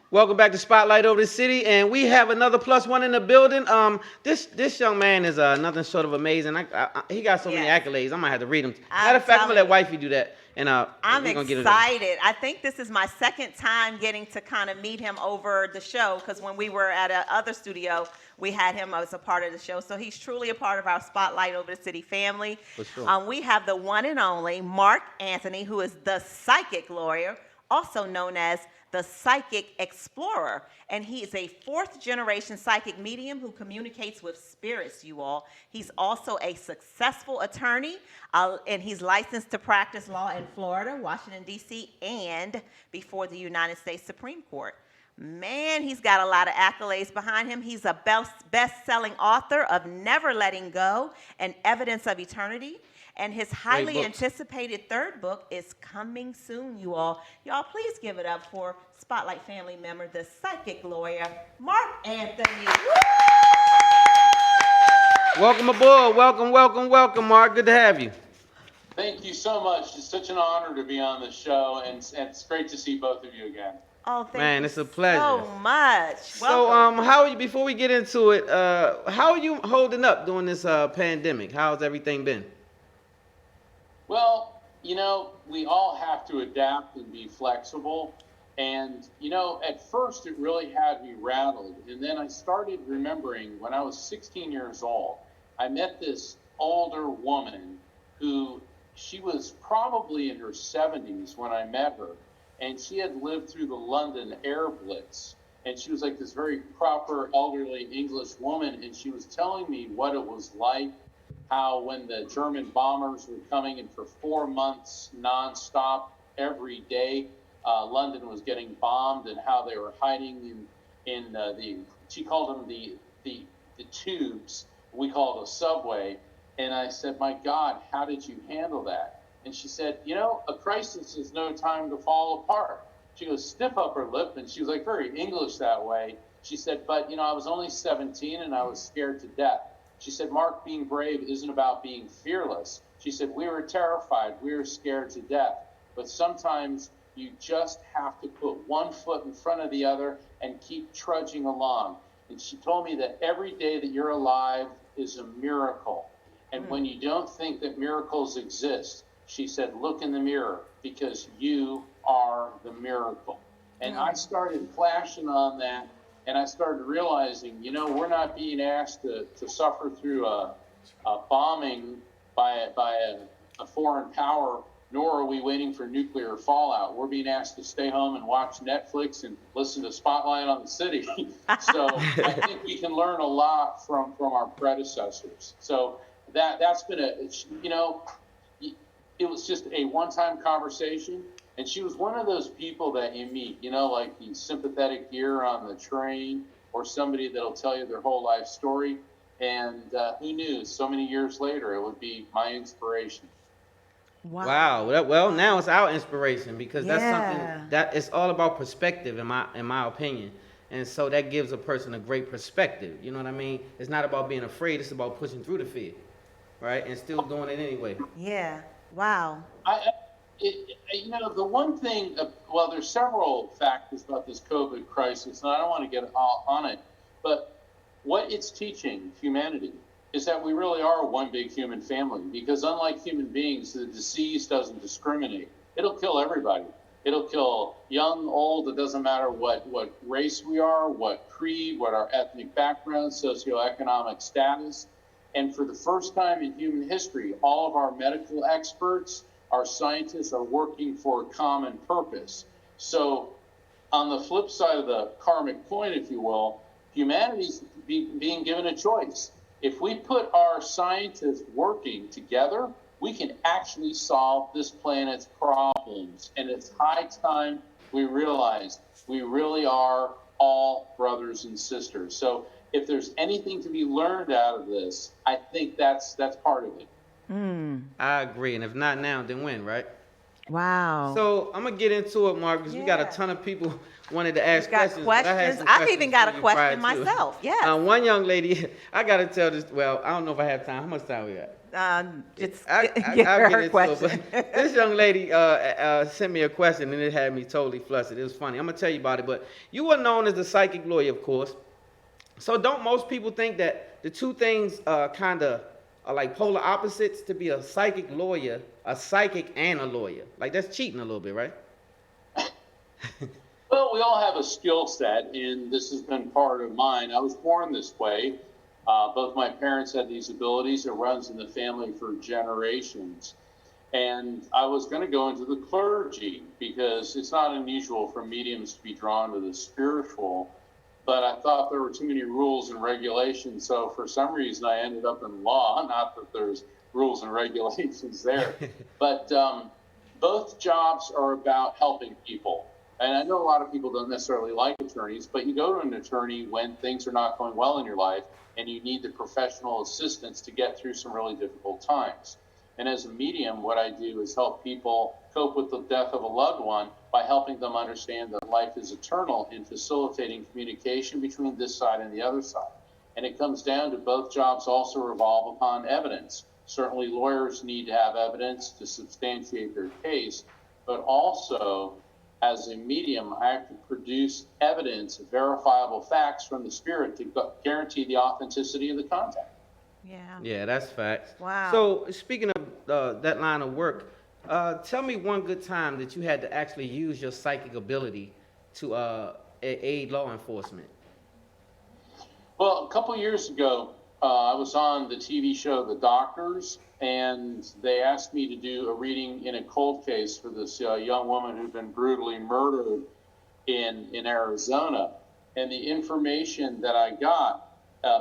Welcome back to Spotlight Over the City, and we have another +1 in the building. This young man is nothing short of amazing. He got so many accolades. I might have to read them. Matter of fact, I'm gonna let Wifey do that, and I'm we're gonna get it. excited. I think this is my second time getting to kind of meet him over the show, because when we were at another studio, we had him as a part of the show. So he's truly a part of our Spotlight Over the City family. For sure. We have the one and only Mark Anthony, who is the psychic lawyer, also known as the Psychic Explorer. And he is a 4th-generation psychic medium who communicates with spirits, you all. He's also a successful attorney, and he's licensed to practice law in Florida, Washington, D.C., and before the United States Supreme Court. Man, he's got a lot of accolades behind him. He's a best-selling author of Never Letting Go and Evidence of Eternity. And his highly anticipated 3rd book is coming soon, you all. Y'all, please give it up for Spotlight family member, the psychic lawyer, Mark Anthony. Welcome aboard. Welcome, Mark. Good to have you. Thank you so much. It's such an honor to be on the show, and it's great to see both of you again. Oh, thank Man, you it's a pleasure. so much. So, how are you, before we get into it, how are you holding up during this pandemic? How's everything been? Well, you know, we all have to adapt and be flexible. And, you know, at first it really had me rattled. And then I started remembering when I was 16 years old, I met this older woman who, she was probably in her 70s when I met her. And she had lived through the London air blitz. And she was like this very proper, elderly English woman. And she was telling me what it was like, how when the German bombers were coming in for 4 months nonstop every day, London was getting bombed, and how they were hiding in she called them the tubes. We call it a subway. And I said, my God, how did you handle that? And she said, you know, a crisis is no time to fall apart. She goes, stiff upper lip, and she was like very English that way. She said, but, you know, I was only 17 and I was scared to death. She said, Mark, being brave isn't about being fearless. She said, we were terrified, we were scared to death. But sometimes you just have to put one foot in front of the other and keep trudging along. And she told me that every day that you're alive is a miracle. And when you don't think that miracles exist, she said, look in the mirror, because you are the miracle. And I started flashing on that, and I started realizing, you know, we're not being asked to suffer through a bombing by a foreign power, nor are we waiting for nuclear fallout. We're being asked to stay home and watch Netflix and listen to Spotlight on the City. So I think we can learn a lot from our predecessors. So that's been you know, it was just a one-time conversation. And she was one of those people that you meet, you know, like the sympathetic ear on the train, or somebody that'll tell you their whole life story. And who knew, so many years later, it would be my inspiration. Wow. Well, now it's our inspiration, because that's something that it's all about perspective, in my opinion. And so that gives a person a great perspective. You know what I mean? It's not about being afraid. It's about pushing through the fear, right? And still doing it anyway. Yeah. Wow. You know, the one thing, well, there's several factors about this COVID crisis, and I don't want to get all on it, but what it's teaching humanity is that we really are one big human family, because unlike human beings, the disease doesn't discriminate. It'll kill everybody. It'll kill young, old, it doesn't matter what race we are, what creed, what our ethnic background, socioeconomic status. And for the first time in human history, all of our medical experts, our scientists are working for a common purpose. So on the flip side of the karmic coin, if you will, humanity's being given a choice. If we put our scientists working together, we can actually solve this planet's problems. And it's high time we realize we really are all brothers and sisters. So if there's anything to be learned out of this, I think that's part of it. I agree. And if not now, then when, right? Wow. So I'm going to get into it, Mark, because we got a ton of people wanted to ask questions. I've even got a question myself. Yes. One young lady, I got to tell this. Well, I don't know if I have time. How much time we got? I'll get her question. This young lady sent me a question, and it had me totally flustered. It was funny. I'm going to tell you about it. But you were known as the psychic lawyer, of course. So don't most people think that the two things kind of are like polar opposites? To be a psychic lawyer, a psychic and a lawyer. Like, that's cheating a little bit, right? Well, we all have a skill set, and this has been part of mine. I was born this way. Both my parents had these abilities. It runs in the family for generations. And I was going to go into the clergy because it's not unusual for mediums to be drawn to the spiritual, but I thought there were too many rules and regulations. So for some reason, I ended up in law. Not that there's rules and regulations there, but both jobs are about helping people. And I know a lot of people don't necessarily like attorneys, but you go to an attorney when things are not going well in your life and you need the professional assistance to get through some really difficult times. And as a medium, what I do is help people cope with the death of a loved one by helping them understand that life is eternal and facilitating communication between this side and the other side. And it comes down to both jobs also revolve upon evidence. Certainly lawyers need to have evidence to substantiate their case, but also as a medium, I have to produce evidence, verifiable facts from the spirit to guarantee the authenticity of the contact. Yeah. Yeah, that's facts. Wow. So speaking of that line of work, tell me one good time that you had to actually use your psychic ability to aid law enforcement. Well, a couple years ago, I was on the TV show The Doctors, and they asked me to do a reading in a cold case for this young woman who'd been brutally murdered in Arizona. And the information that I got,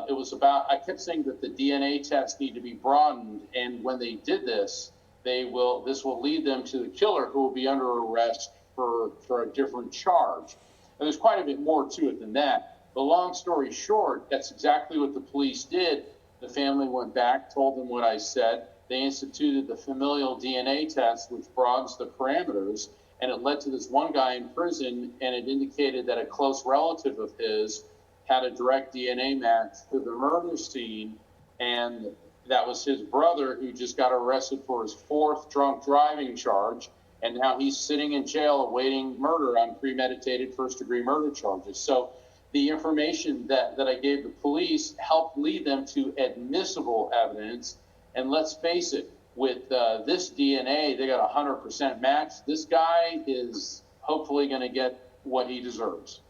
it was about, I kept saying that the DNA tests need to be broadened, and when they did this, this will lead them to the killer, who will be under arrest for a different charge. And there's quite a bit more to it than that. But long story short, that's exactly what the police did. The family went back, told them what I said. They instituted the familial DNA test, which broadens the parameters, and it led to this one guy in prison, and it indicated that a close relative of his had a direct DNA match to the murder scene, and that was his brother, who just got arrested for his 4th drunk driving charge, and now he's sitting in jail awaiting murder on premeditated first-degree murder charges. So the information that I gave the police helped lead them to admissible evidence. And let's face it, with this DNA, they got a 100% match. This guy is hopefully going to get what he deserves.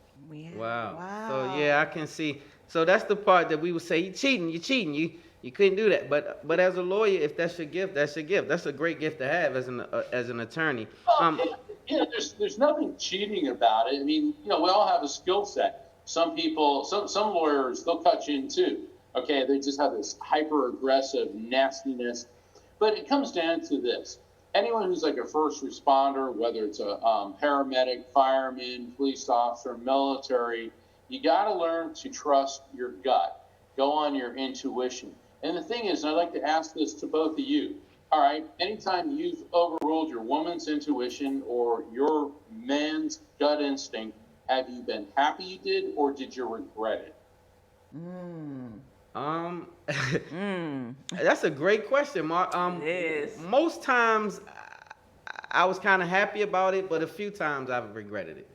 Wow. So yeah, I can see. So that's the part that we would say, you're cheating. You couldn't do that. But as a lawyer, if that's your gift, that's your gift. That's a great gift to have as an attorney. There's nothing cheating about it. I mean, we all have a skill set. Some people, some lawyers, they'll cut you in too. Okay, they just have this hyper-aggressive nastiness. But it comes down to this. Anyone who's like a first responder, whether it's a paramedic, fireman, police officer, military, you got to learn to trust your gut. Go on your intuition. And the thing is, and I'd like to ask this to both of you. All right, anytime you've overruled your woman's intuition or your man's gut instinct, have you been happy you did, or did you regret it? That's a great question, Mark. It is. Most times I was kind of happy about it, but a few times I've regretted it.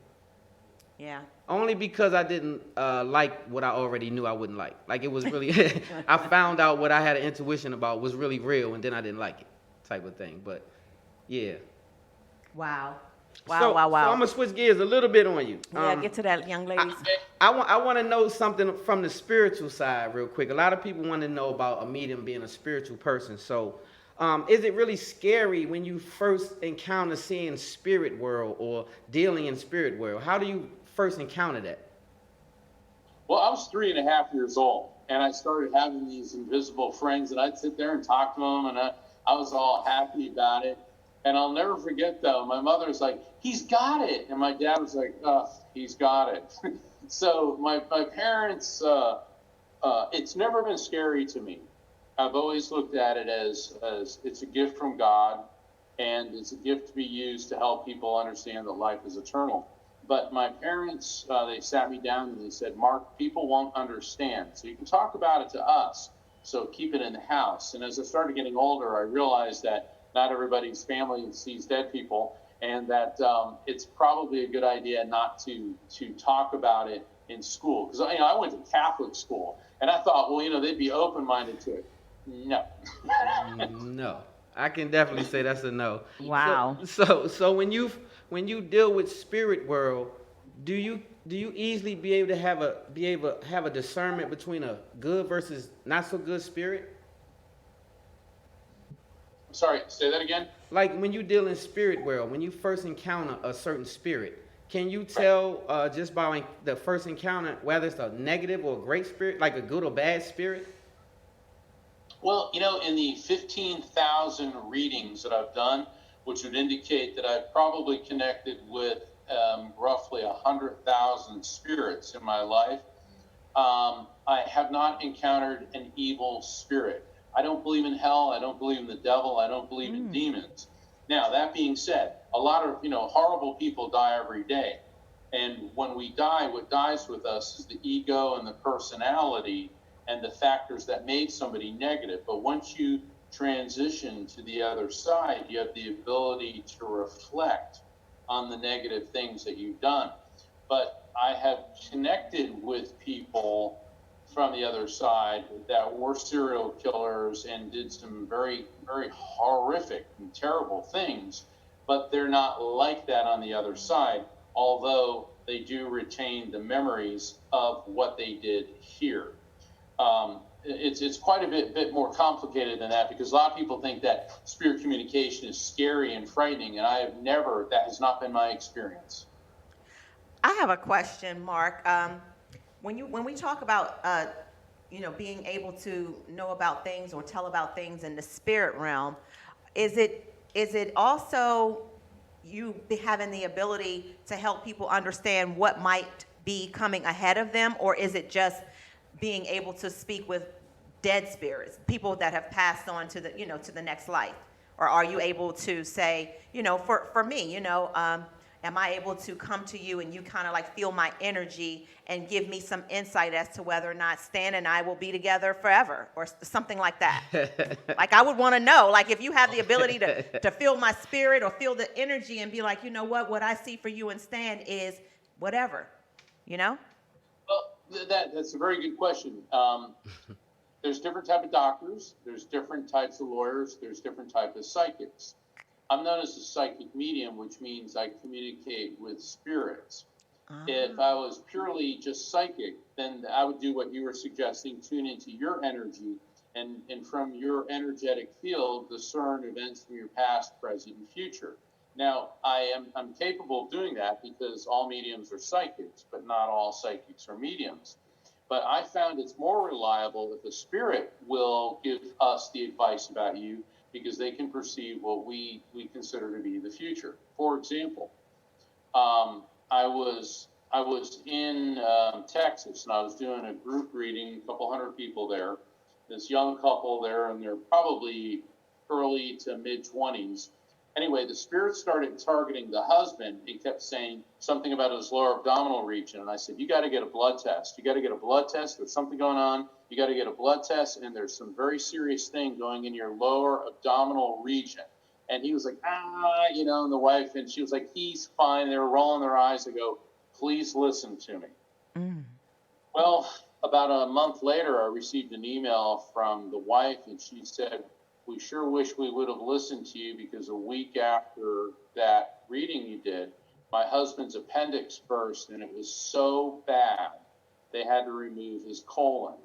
Yeah. Only because I didn't like what I already knew I wouldn't like. Like it was really, I found out what I had an intuition about was really real, and then I didn't like it, type of thing. But yeah. Wow. So I'm gonna switch gears a little bit on you. Yeah, get to that, young ladies. I want to know something from the spiritual side real quick. A lot of people want to know about a medium being a spiritual person. So is it really scary when you first encounter seeing spirit world or dealing in spirit world? How do you first encounter that? Well, I was 3.5 years old, and I started having these invisible friends, and I'd sit there and talk to them, and I was all happy about it. And I'll never forget, though, my mother was like, he's got it. And my dad was like, he's got it. So my parents, it's never been scary to me. I've always looked at it as it's a gift from God, and it's a gift to be used to help people understand that life is eternal. But my parents, they sat me down and they said, Mark, people won't understand. So you can talk about it to us. So keep it in the house. And as I started getting older, I realized that not everybody's family sees dead people, and that it's probably a good idea not to talk about it in school. Because I went to Catholic school, and I thought, well, they'd be open-minded to it. No. No, I can definitely say that's a no. Wow. So when you deal with spirit world, do you easily be able to have a discernment between a good versus not so good spirit? Sorry, say that again. Like when you deal in spirit world, when you first encounter a certain spirit, can you tell just by the first encounter whether it's a negative or a great spirit, like a good or bad spirit? Well, in the 15,000 readings that I've done, which would indicate that I've probably connected with roughly 100,000 spirits in my life, I have not encountered an evil spirit. I don't believe in hell. I don't believe in the devil. I don't believe in demons. Now, that being said, a lot of, horrible people die every day. And when we die, what dies with us is the ego and the personality and the factors that made somebody negative. But once you transition to the other side, you have the ability to reflect on the negative things that you've done. But I have connected with people from the other side that were serial killers and did some very, very horrific and terrible things, but they're not like that on the other side, although they do retain the memories of what they did here. It's quite a bit more complicated than that, because a lot of people think that spirit communication is scary and frightening, and that has not been my experience. I have a question, Mark. When we talk about being able to know about things or tell about things in the spirit realm, is it also you having the ability to help people understand what might be coming ahead of them, or is it just being able to speak with dead spirits, people that have passed on to the next life? Or are you able to say, for me, am I able to come to you and you kind of like feel my energy and give me some insight as to whether or not Stan and I will be together forever or something like that? Like, I would want to know, like, if you have the ability to feel my spirit or feel the energy and be like, you know what I see for you and Stan is whatever, Well, that's a very good question. There's different type of doctors. There's different types of lawyers. There's different types of psychics. I'm known as a psychic medium, which means I communicate with spirits. If I was purely just psychic, then I would do what you were suggesting, tune into your energy, and from your energetic field, discern events from your past, present, and future. Now, I'm capable of doing that because all mediums are psychics, but not all psychics are mediums. But I found it's more reliable if the spirit will give us the advice about you, because they can perceive what we consider to be the future. For example, I was in Texas, and I was doing a group reading, a couple hundred people there. This young couple there, and they're probably early to mid-20s. Anyway, the spirit started targeting the husband. He kept saying something about his lower abdominal region. And I said, you got to get a blood test. You got to get a blood test. There's something going on. You got to get a blood test. And there's some very serious thing going in your lower abdominal region. And he was like, and the wife, and she was like, he's fine. They were rolling their eyes. I go, please listen to me. Well, about a month later, I received an email from the wife, and she said, we sure wish we would have listened to you, because a week after that reading you did, my husband's appendix burst, and it was so bad they had to remove his colon.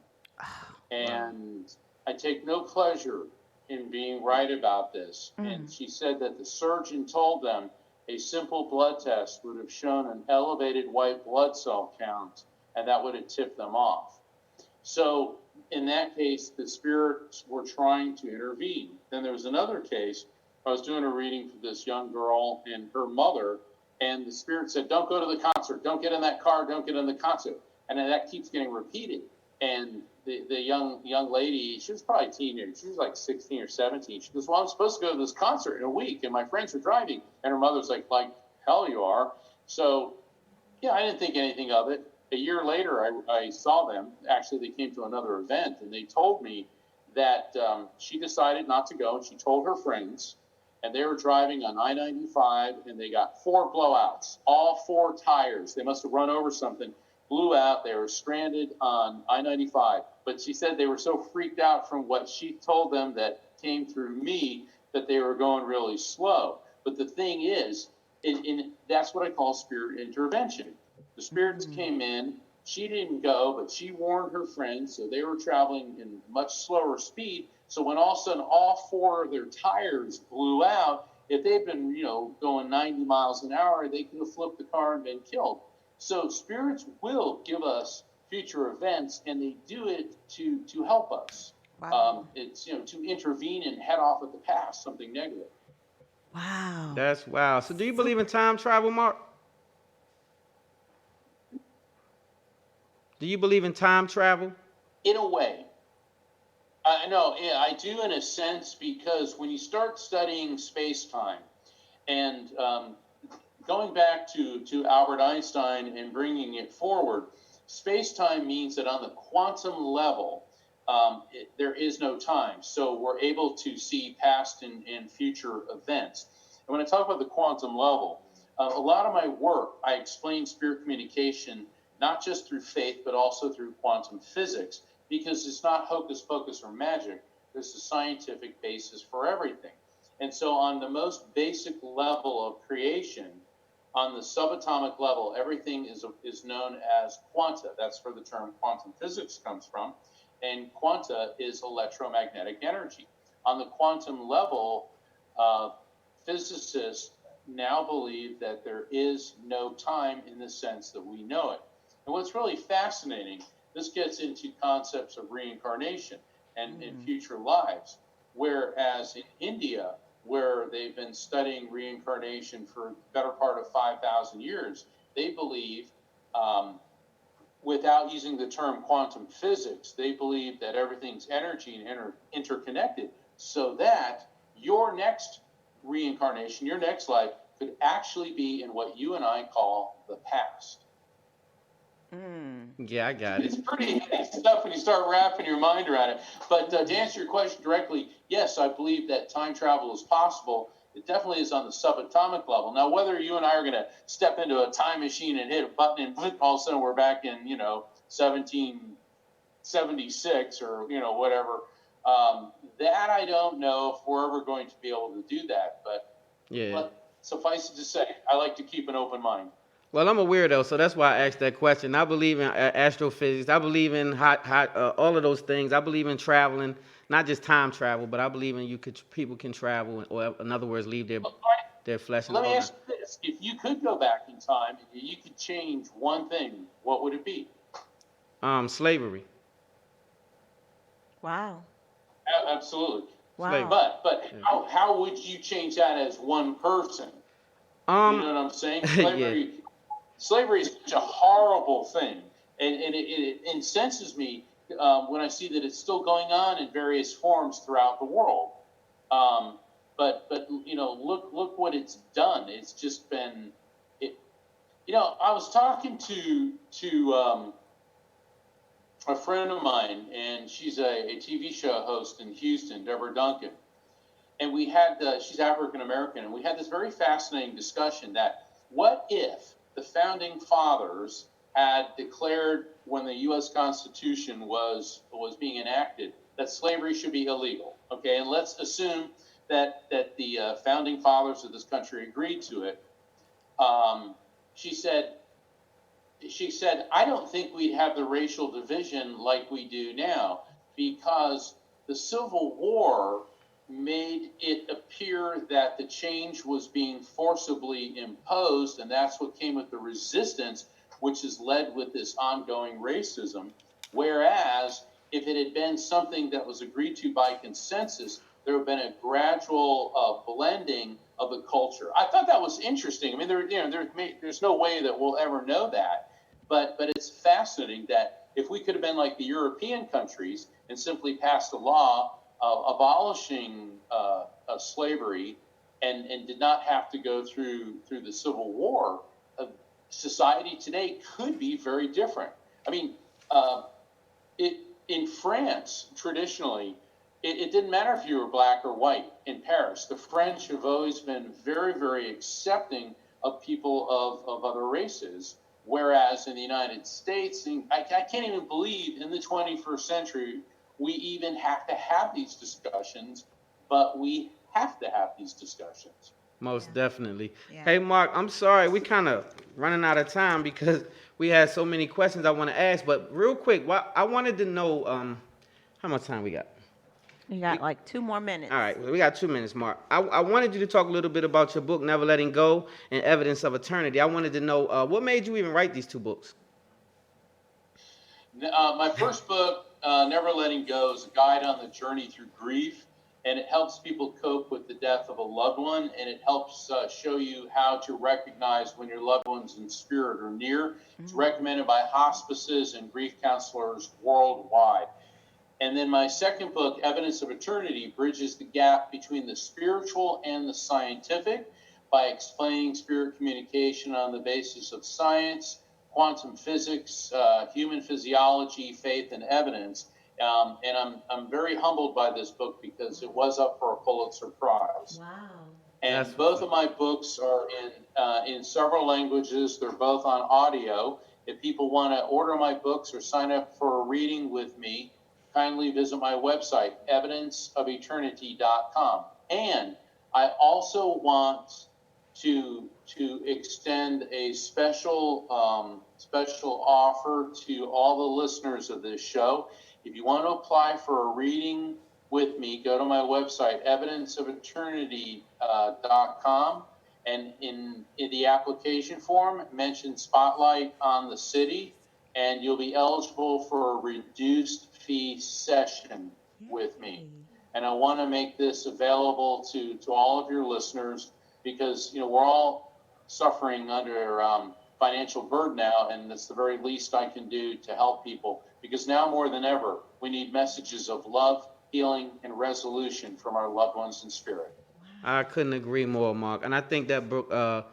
And I take no pleasure in being right about this. And she said that the surgeon told them a simple blood test would have shown an elevated white blood cell count, and that would have tipped them off. So in that case, the spirits were trying to intervene. Then there was another case. I was doing a reading for this young girl and her mother, and the spirit said, don't go to the concert. Don't get in that car. Don't get in the concert. And then that keeps getting repeated. And the young lady, she was probably a teenager. She was like 16 or 17. She goes, well, I'm supposed to go to this concert in a week, and my friends are driving. And her mother's like hell you are. So, yeah, I didn't think anything of it. A year later, I saw them. Actually, they came to another event, and they told me that she decided not to go, and she told her friends, and they were driving on I-95, and they got 4 blowouts, all 4 tires. They must have run over something, blew out. They were stranded on I-95. But she said they were so freaked out from what she told them that came through me that they were going really slow. But the thing is, that's what I call spirit intervention. The spirits came in. She didn't go, but she warned her friends, so they were traveling in much slower speed. So when all of a sudden all 4 of their tires blew out, if they'd been, going 90 miles an hour, they could have flipped the car and been killed. So spirits will give us future events, and they do it to help us. Wow. It's, to intervene and head off at the past, something negative. Wow. That's wow. So do you believe in time travel, Mark? Do you believe in time travel? In a way. No, yeah, I do in a sense, because when you start studying space-time and going back to Albert Einstein and bringing it forward, space-time means that on the quantum level, there is no time. So we're able to see past and future events. And when I talk about the quantum level, a lot of my work, I explain spirit communication, not just through faith, but also through quantum physics, because it's not hocus pocus or magic. There's a scientific basis for everything. And so on the most basic level of creation, on the subatomic level, everything is known as quanta. That's where the term quantum physics comes from. And quanta is electromagnetic energy. On the quantum level, physicists now believe that there is no time in the sense that we know it. And what's really fascinating, this gets into concepts of reincarnation and future lives. Whereas in India, where they've been studying reincarnation for the better part of 5,000 years, they believe, without using the term quantum physics, they believe that everything's energy and interconnected, so that your next reincarnation, your next life, could actually be in what you and I call the past. Yeah, I got it. It's pretty heavy stuff when you start wrapping your mind around it. But to answer your question directly, yes, I believe that time travel is possible. It definitely is on the subatomic level. Now, whether you and I are going to step into a time machine and hit a button and all of a sudden we're back in, 1776 or, whatever, that I don't know if we're ever going to be able to do that. But suffice it to say, I like to keep an open mind. Well, I'm a weirdo, so that's why I asked that question. I believe in astrophysics. I believe in all of those things. I believe in traveling, not just time travel, but I believe in people can travel, or in other words, leave their flesh. Let me ask you this: if you could go back in time and you could change one thing, what would it be? Slavery. Wow. Absolutely. Wow. But how would you change that as one person? You know what I'm saying? Slavery is such a horrible thing, and it incenses me when I see that it's still going on in various forms throughout the world. But look what it's done. It's just been I was talking to a friend of mine, and she's a TV show host in Houston, Deborah Duncan, and we had she's African American, and we had this very fascinating discussion that what if the founding fathers had declared when the U.S. Constitution was being enacted that slavery should be illegal. Okay, and let's assume that the founding fathers of this country agreed to it. She said, I don't think we'd have the racial division like we do now, because the Civil War made it appear that the change was being forcibly imposed, and that's what came with the resistance, which has led with this ongoing racism. Whereas if it had been something that was agreed to by consensus, there would have been a gradual blending of the culture. I thought that was interesting. I mean, there's no way that we'll ever know that, but it's fascinating that if we could have been like the European countries and simply passed a law abolishing slavery and did not have to go through the Civil War, society today could be very different. I mean, in France, traditionally, it didn't matter if you were black or white in Paris. The French have always been very, very accepting of people of other races, whereas in the United States, I can't even believe in the 21st century we even have to have these discussions, but we have to have these discussions. Most definitely. Yeah. Hey, Mark, I'm sorry. We kind of running out of time because we had so many questions I want to ask. But real quick, I wanted to know how much time we got. You got like 2 more minutes. All right, well, we got 2 minutes, Mark. I wanted you to talk a little bit about your book, Never Letting Go and Evidence of Eternity. I wanted to know what made you even write these 2 books? My first book, Never Letting Go, is a guide on the journey through grief, and it helps people cope with the death of a loved one, and it helps show you how to recognize when your loved ones in spirit are near. It's recommended by hospices and grief counselors worldwide. And then my second book, Evidence of Eternity, bridges the gap between the spiritual and the scientific by explaining spirit communication on the basis of science, quantum physics, human physiology, faith, and evidence. And I'm very humbled by this book because it was up for a Pulitzer Prize. Wow. And both of my books are in several languages. They're both on audio. If people want to order my books or sign up for a reading with me, kindly visit my website, evidenceofeternity.com. And I also want to extend a special offer to all the listeners of this show. If you want to apply for a reading with me, go to my website, evidenceofeternity.com, and in the application form, mention Spotlight on the City, and you'll be eligible for a reduced fee session with me. And I want to make this available to all of your listeners because, we're all suffering under financial burden now, and it's the very least I can do to help people, because now more than ever, we need messages of love, healing, and resolution from our loved ones in spirit. I couldn't agree more, Mark. And I think that book, the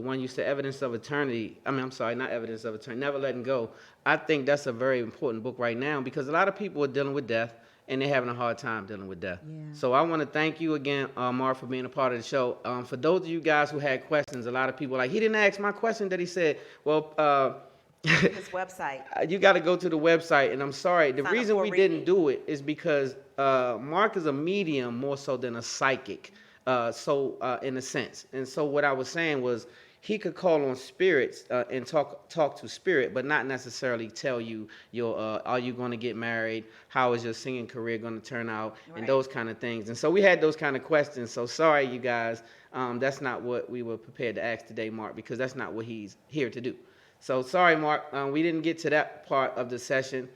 one you said, Evidence of Eternity, not Evidence of Eternity, Never Letting Go, I think that's a very important book right now because a lot of people are dealing with death and they're having a hard time dealing with death. Yeah. So I want to thank you again, Mark, for being a part of the show. For those of you guys who had questions, a lot of people he didn't ask my question that he said. Well, his website. You got to go to the website, and I'm sorry. The reason we didn't do it is because Mark is a medium more so than a psychic, in a sense. And so what I was saying was he could call on spirits and talk to spirit, but not necessarily tell you are you going to get married, how is your singing career going to turn out, and those kind of things. And so we had those kind of questions. So sorry, you guys, that's not what we were prepared to ask today, Mark, because that's not what he's here to do. So sorry, Mark, we didn't get to that part of the session.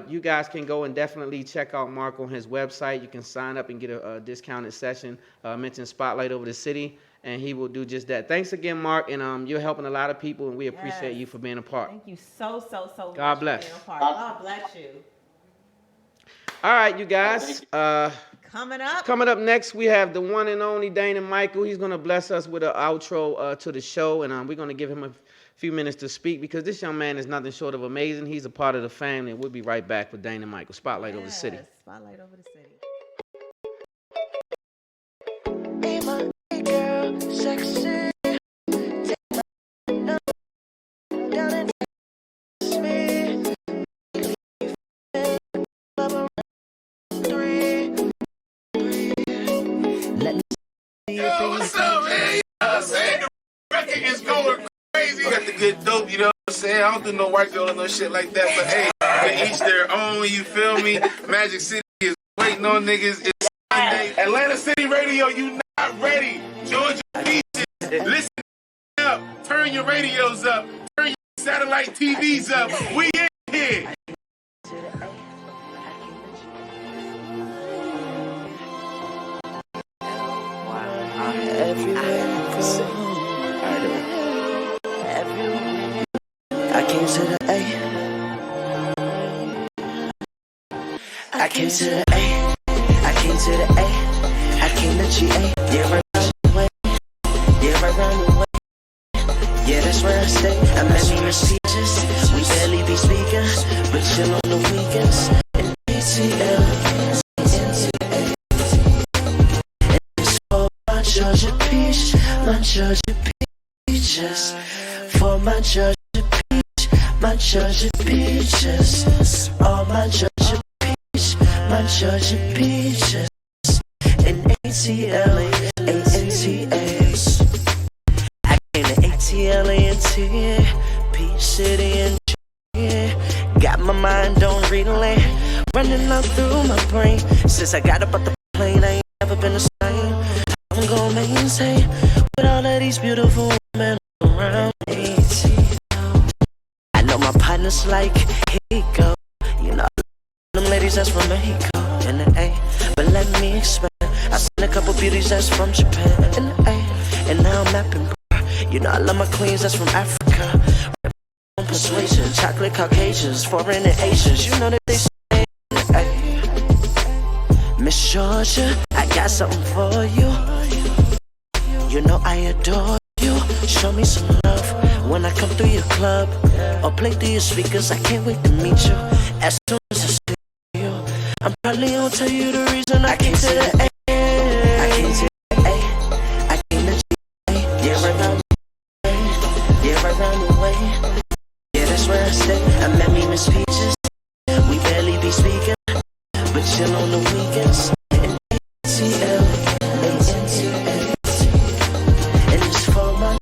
You guys can go and definitely check out Mark on his website. You can sign up and get a discounted session. Mention Spotlight Over the City, and he will do just that. Thanks again, Mark, and you're helping a lot of people, and we appreciate you for being a part. Thank you so much. God bless. For being a part. God bless you. All right, you guys. Coming up next, we have the one and only Daynin Michael. He's going to bless us with an outro to the show, and we're going to give him a few minutes to speak because this young man is nothing short of amazing. He's a part of the family, and we'll be right back with Daynin Michael. Spotlight Over the City. Spotlight Over the City. Hey, my girl, sexy. Take my number down and text me. Let me see you. What's up, man? You know what I'm saying? The record is going crazy. You got the good dope, you know what I'm saying? I don't do no white girl or no shit like that, but hey, they each their own, you feel me? Magic City is waiting on niggas. It's Sunday. Atlanta City Radio, you not ready. Georgia Beaches, listen up. Turn your radios up. Turn your satellite TVs up. We in here. I came to the A. I came to the A. I came to the A. I came to GA. Yeah, right round the way. Yeah, right round the way. Yeah, that's where I stay. I'm many messages. We barely be speaking, but chill on the weekends. And ATL, NTA. And it's for my Georgia Peach, my Georgia Peaches. For my Georgia my Georgia peaches, all my Georgia peach, my Georgia peaches, and ATL, ANTAs. I came to ATL, ANTA, Peach City and Got my mind on relay, running all through my brain. Since I got up off the plane, I ain't never been the same. I'm gon' maintain with all of these beautiful women around me. I know my partner's like, here you go. You know, them ladies that's from Mexico in the A. But let me explain. I seen a couple beauties that's from Japan in the A. And now I'm mapping, bro. You know I love my queens that's from Africa. Persuasion, chocolate Caucasians, foreign and Asians. You know that they say in the A. Miss Georgia, I got something for you. You know I adore you. Show me some love when I come through your club or play through your speakers. I can't wait to meet you. As soon as I see you, I'm probably gonna tell you the reason I came to the A. I came to the A. I came to G. Yeah, right round the way. Yeah, right round the way. Yeah, that's where I stay. I met me Miss Peaches. We barely be speaking, but chill on the weekends. ATL, ATL. And it's for my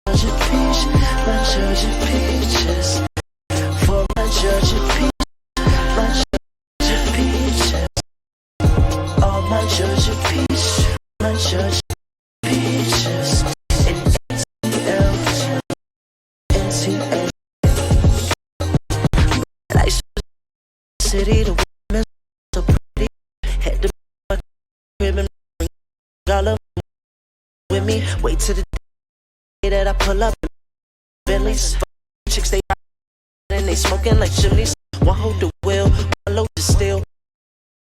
Georgia peach, my Georgia peaches. For my Georgia peach, my Georgia peaches. All my Georgia peach, my Georgia peaches. And ATL, ATL. I saw the city, the women so pretty. Had to my crib and bring all of them with me. Wait till the day that I pull up in Bentleys. Chicks they and they smoking like chimneys. One hold the wheel, one load the steel.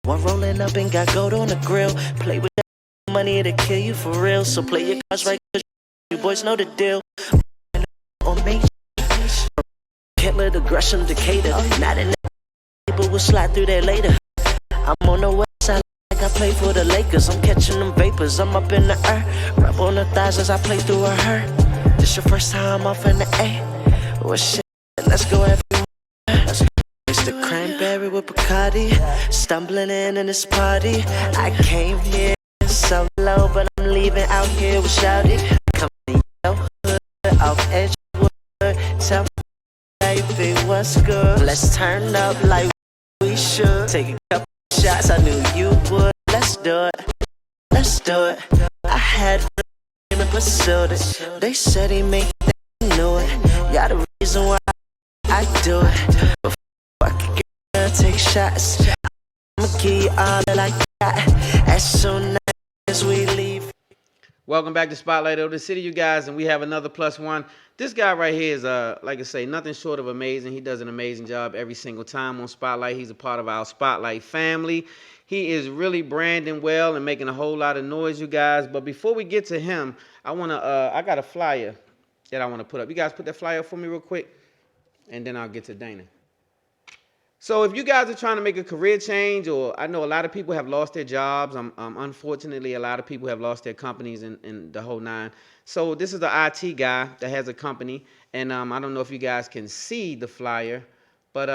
One rolling up and got gold on the grill. Play with that money, it'll kill you for real. So play your cards right, cause you boys know the deal. On me, Hitler to Gresham Decatur. Not in that, people will slide through there later. I'm on the west side like I play for the Lakers. I'm catching them vapors, I'm up in the air. Rub on the thighs as I play through her. This your first time off in the A. Well shit, let's go everywhere. It's the cranberry with Bacardi. Stumbling in this party. I came here solo, but I'm leaving out here with Shouty. Come to your hood, off Edgewood. Tell me, baby, what's good? Let's turn up like we should. Take a couple shots, I knew you would. Let's do it, let's do it. I had and pursued it. They said he make it, they knew it. Y'all the reason why I do it. Before I can get take shots, I'ma give you all that I got. As soon as we leave. Welcome back to Spotlight of the City, you guys, and we have another +1. This guy right here is, like I say, nothing short of amazing. He does an amazing job every single time on Spotlight. He's a part of our Spotlight family. He is really branding well and making a whole lot of noise, you guys. But before we get to him, I got a flyer that I want to put up. You guys put that flyer up for me real quick, and then I'll get to Dana. So if you guys are trying to make a career change, or I know a lot of people have lost their jobs. Unfortunately, a lot of people have lost their companies and the whole nine. So this is the IT guy that has a company, and I don't know if you guys can see the flyer, but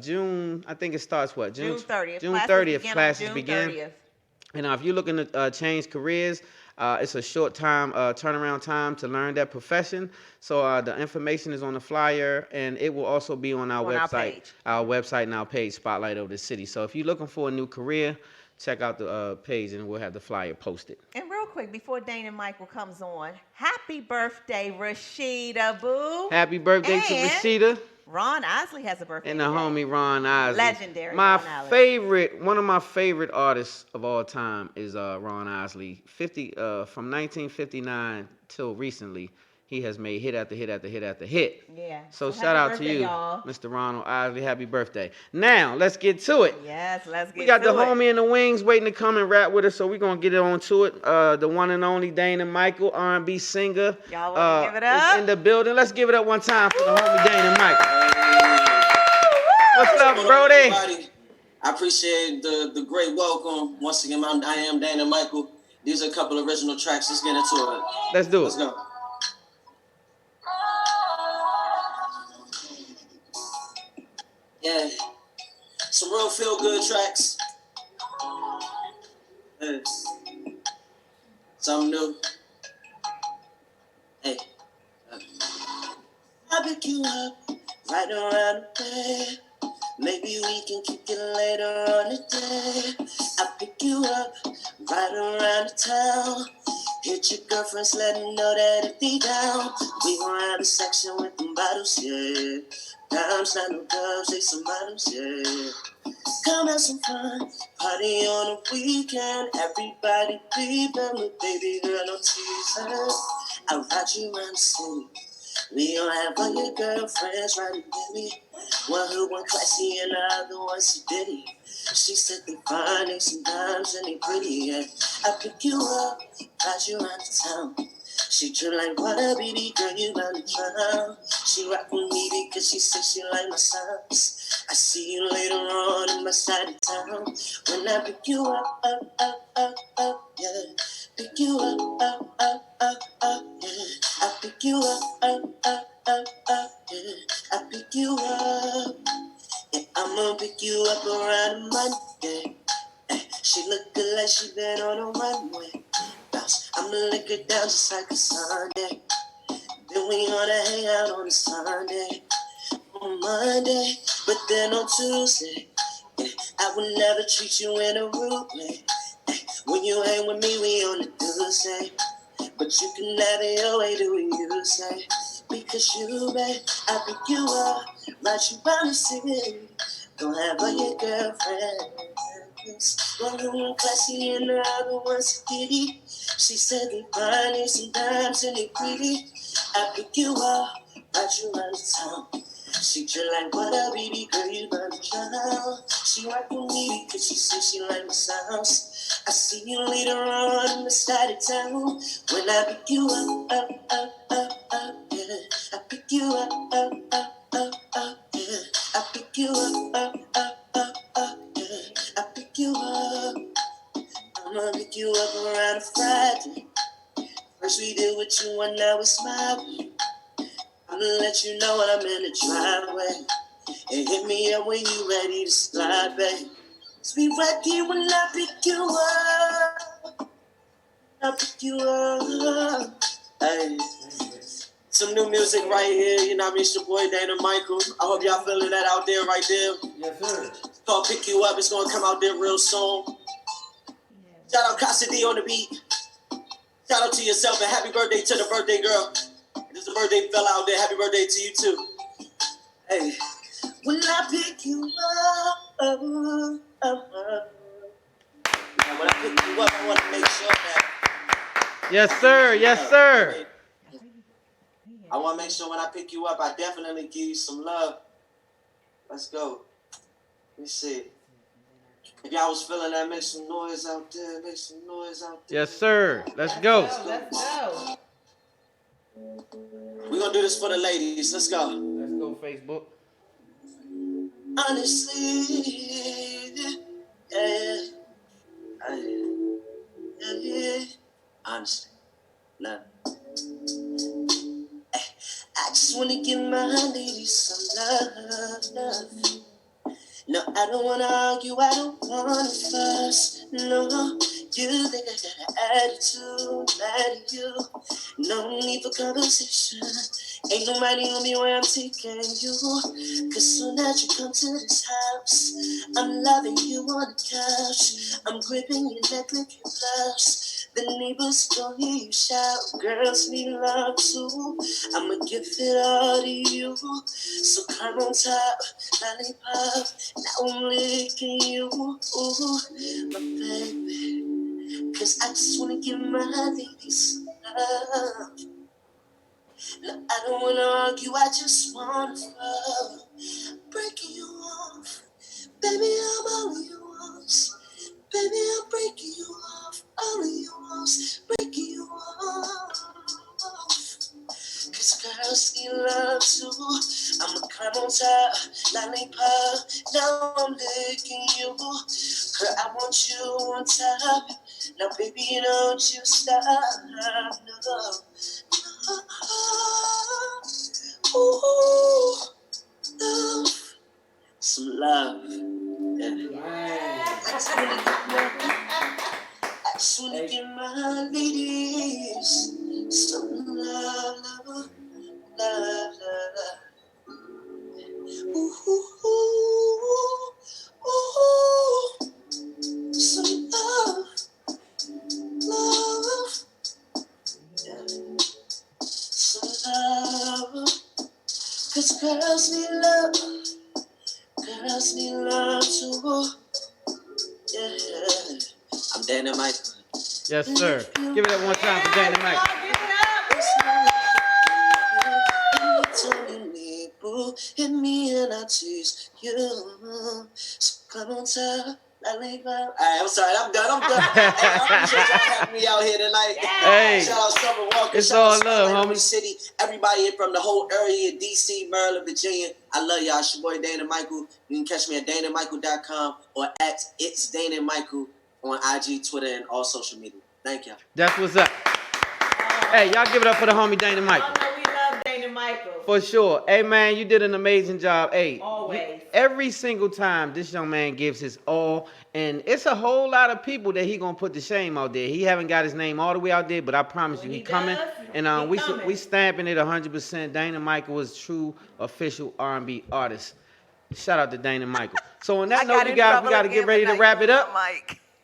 June, I think it starts what? June 30th. June 30th, classes begin. And if you're looking to change careers, it's a short time turnaround time to learn that profession. So the information is on the flyer, and it will also be on our website. Our website and our page, Spotlight of the City. So if you're looking for a new career, check out the page, and we'll have the flyer posted. And real quick, before Daynin Michael comes on, happy birthday, Rashida Boo. Happy birthday to Rashida. Ron Isley has a birthday. And the homie Ron Isley. Legendary. One of my favorite artists of all time is Ron Isley. From 1959 till recently, he has made hit after hit after hit after hit. Yeah. So shout out to you, Mr. Ronald Isley. Happy birthday. Now, let's get to it. Yes, let's get to it. We got the homie in the wings waiting to come and rap with us, so we're going to get it on to it. The one and only Daynin Michael, R&B singer. Y'all want to give it up? Is in the building. Let's give it up one time for the homie Daynin Michael. What's up, Brody? Everybody? I appreciate the great welcome. Once again, I am Daynin Michael. These are a couple of original tracks. Let's get into it. Let's do it. Let's go. Yeah, some real feel-good tracks. Yes. Something new. Hey. I pick you up right around the bed. Maybe we can kick it later on today. I'll pick you up right around the town. Hit your girlfriends, let them know that if they down, we gon' have a section with them bottles, yeah. Dimes, not no dubs, they some models, yeah. Come have some fun, party on the weekend. Everybody be but baby girl, no teaser. I'll ride you around the city. We gon' have all your girlfriends riding with me. One who one classy and the other one sedity. She said they fine, they sometimes and they pretty, yeah. I pick you up, ride you around the town. She drew like water, baby girl, you bound to drown. She rock with me because she said she like my sounds. I see you later on in my side of town. When I pick you up, yeah. Pick you up, yeah. I pick you up, yeah. I pick you up, yeah. I'ma pick you up around Monday. She look good like she been on a runway. I'ma lick her down just like a Sunday. Then we gonna hang out on a Sunday, on Monday, but then on Tuesday, yeah, I would never treat you in a rude way. When you hang with me, we on the Tuesday, but you can have it your way, do what you say. Because you, babe, I pick you up, ride you around the city. Don't have all your girlfriends. One classy and the other one's kitty. She said they fine, they sometimes and they pretty. I pick you up, ride you around the town. She just like what up, baby girl, you bound to drown. She rock with me because she said she like my sounds. I see you later on in the side of town. When I pick you up, yeah. I pick you up, yeah. I pick you up, yeah. I pick you up. I'ma pick you up around a Friday. First we did what you want, now it's my way. I'ma let you know when I'm in the driveway. And hit me up when you ready to slide, babe. Just be right here when I pick you up. I pick you up. Hey. Some new music right here, you know what I mean? It's your boy Daynin Michael. I hope y'all feeling that out there right there. Yes, sir. It's called Pick You Up. It's gonna come out there real soon. Shout out Casa D on the beat. Shout out to yourself and happy birthday to the birthday girl. There's a birthday fella out there. Happy birthday to you too. Hey, when I pick you up, when I pick you up, I want to make sure that. Yes, sir. Yes, sir. I want to make sure when I pick you up, I definitely give you some love. Let's go. Let me see. If y'all was feeling that, make some noise out there. Make some noise out there. Yes, sir. Let's go. Let's go. We're going to do this for the ladies. Let's go. Let's go, Facebook. Honestly, yeah. Honestly, love. I just want to give my ladies some love. No, I don't want to argue, I don't want to fuss. No, you think I got an attitude, mad at you. No need for conversation. Ain't nobody on me where I'm taking you. Cause soon as you come to this house, I'm loving you on the couch. I'm gripping your neck like your blouse. The neighbors don't hear you shout. Girls need love too. I'ma give it all to you. So climb on top, lollipop. Now I'm licking you, ooh, my baby. Cause I just wanna give my ladies some love. No, I don't wanna argue, I just wanna fuck. Breaking you off, baby, I'm all you want. Baby, I'm breaking you off, all of you want. Breaking you off. Cause girls need love too. I'ma climb on top, lollipop. Now I'm licking you. Girl, I want you on top. Now, baby, don't you stop. No. Ooh, love. Some love. Yeah. I just wanna give my ladies some love. Ooh, 'Cause girls need love. Girls need love too. Yeah. I'm Daynin Michael. Yes, sir. Give it up one time for Daynin Michael. Hit me and I tease you. So come on, tell. Alright, I'm sorry, I'm done. Hey, I appreciate y'all having me out here tonight. Hey, shout out Summer Walker. it's Shout all out love, Spotlight homie. City. Everybody here from the whole area, DC, Maryland, Virginia. I love y'all. It's your boy Daynin Michael. You can catch me at DayninMichael.com or at It's Daynin Michael on IG, Twitter, and all social media. Thank y'all. That's what's up. Hey, y'all give it up for the homie Daynin Michael. We love Daynin Michael. For sure. Hey, man, you did an amazing job. Hey, always. Every single time this young man gives his all, and it's a whole lot of people that he gonna put to shame out there. He haven't got his name all the way out there, but I promise you, he coming. And we stamping it 100%. Daynin Michael is true official R&B artist. Shout out to Daynin Michael. So on that note, you guys, we got to get ready to wrap it up.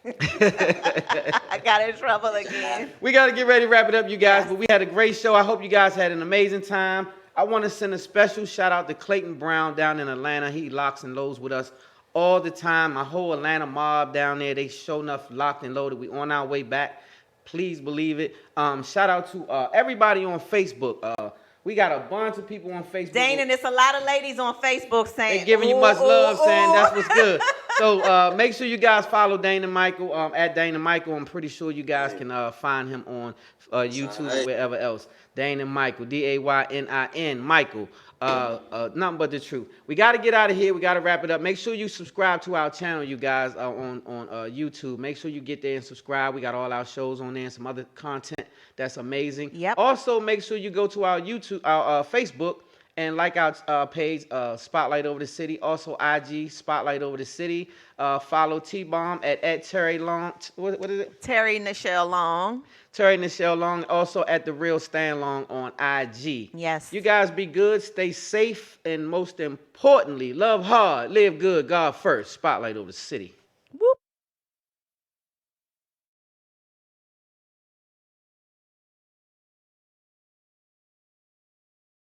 I got in trouble again. We got to get ready to wrap it up, you guys. But we had a great show. I hope you guys had an amazing time. I want to send a special shout out to Clayton Brown down in Atlanta. He locks and loads with us all the time. My whole Atlanta mob down there, they sure enough locked and loaded. We on our way back. Please believe it. Shout out to everybody on Facebook. We got a bunch of people on Facebook. Daynin, it's a lot of ladies on Facebook saying, they giving you much love, saying that's what's good. So make sure you guys follow Daynin Michael at Daynin Michael. I'm pretty sure you guys can find him on YouTube or wherever else. Daynin Michael, Daynin Michael. Nothing but the truth. We got to get out of here. We got to wrap it up. Make sure you subscribe to our channel, you guys, on YouTube. Make sure you get there and subscribe. We got all our shows on there and some other content that's amazing. Yep. Also, make sure you go to our YouTube, our Facebook, and like our page, Spotlight Over the City. Also, IG, Spotlight Over the City. Follow T-Bomb at Terry Long. What is it? Terry Nichelle Long. Terry Nichelle Long. Also at The Real Stan Long on IG. Yes. You guys be good, stay safe, and most importantly, love hard, live good, God first. Spotlight Over the City.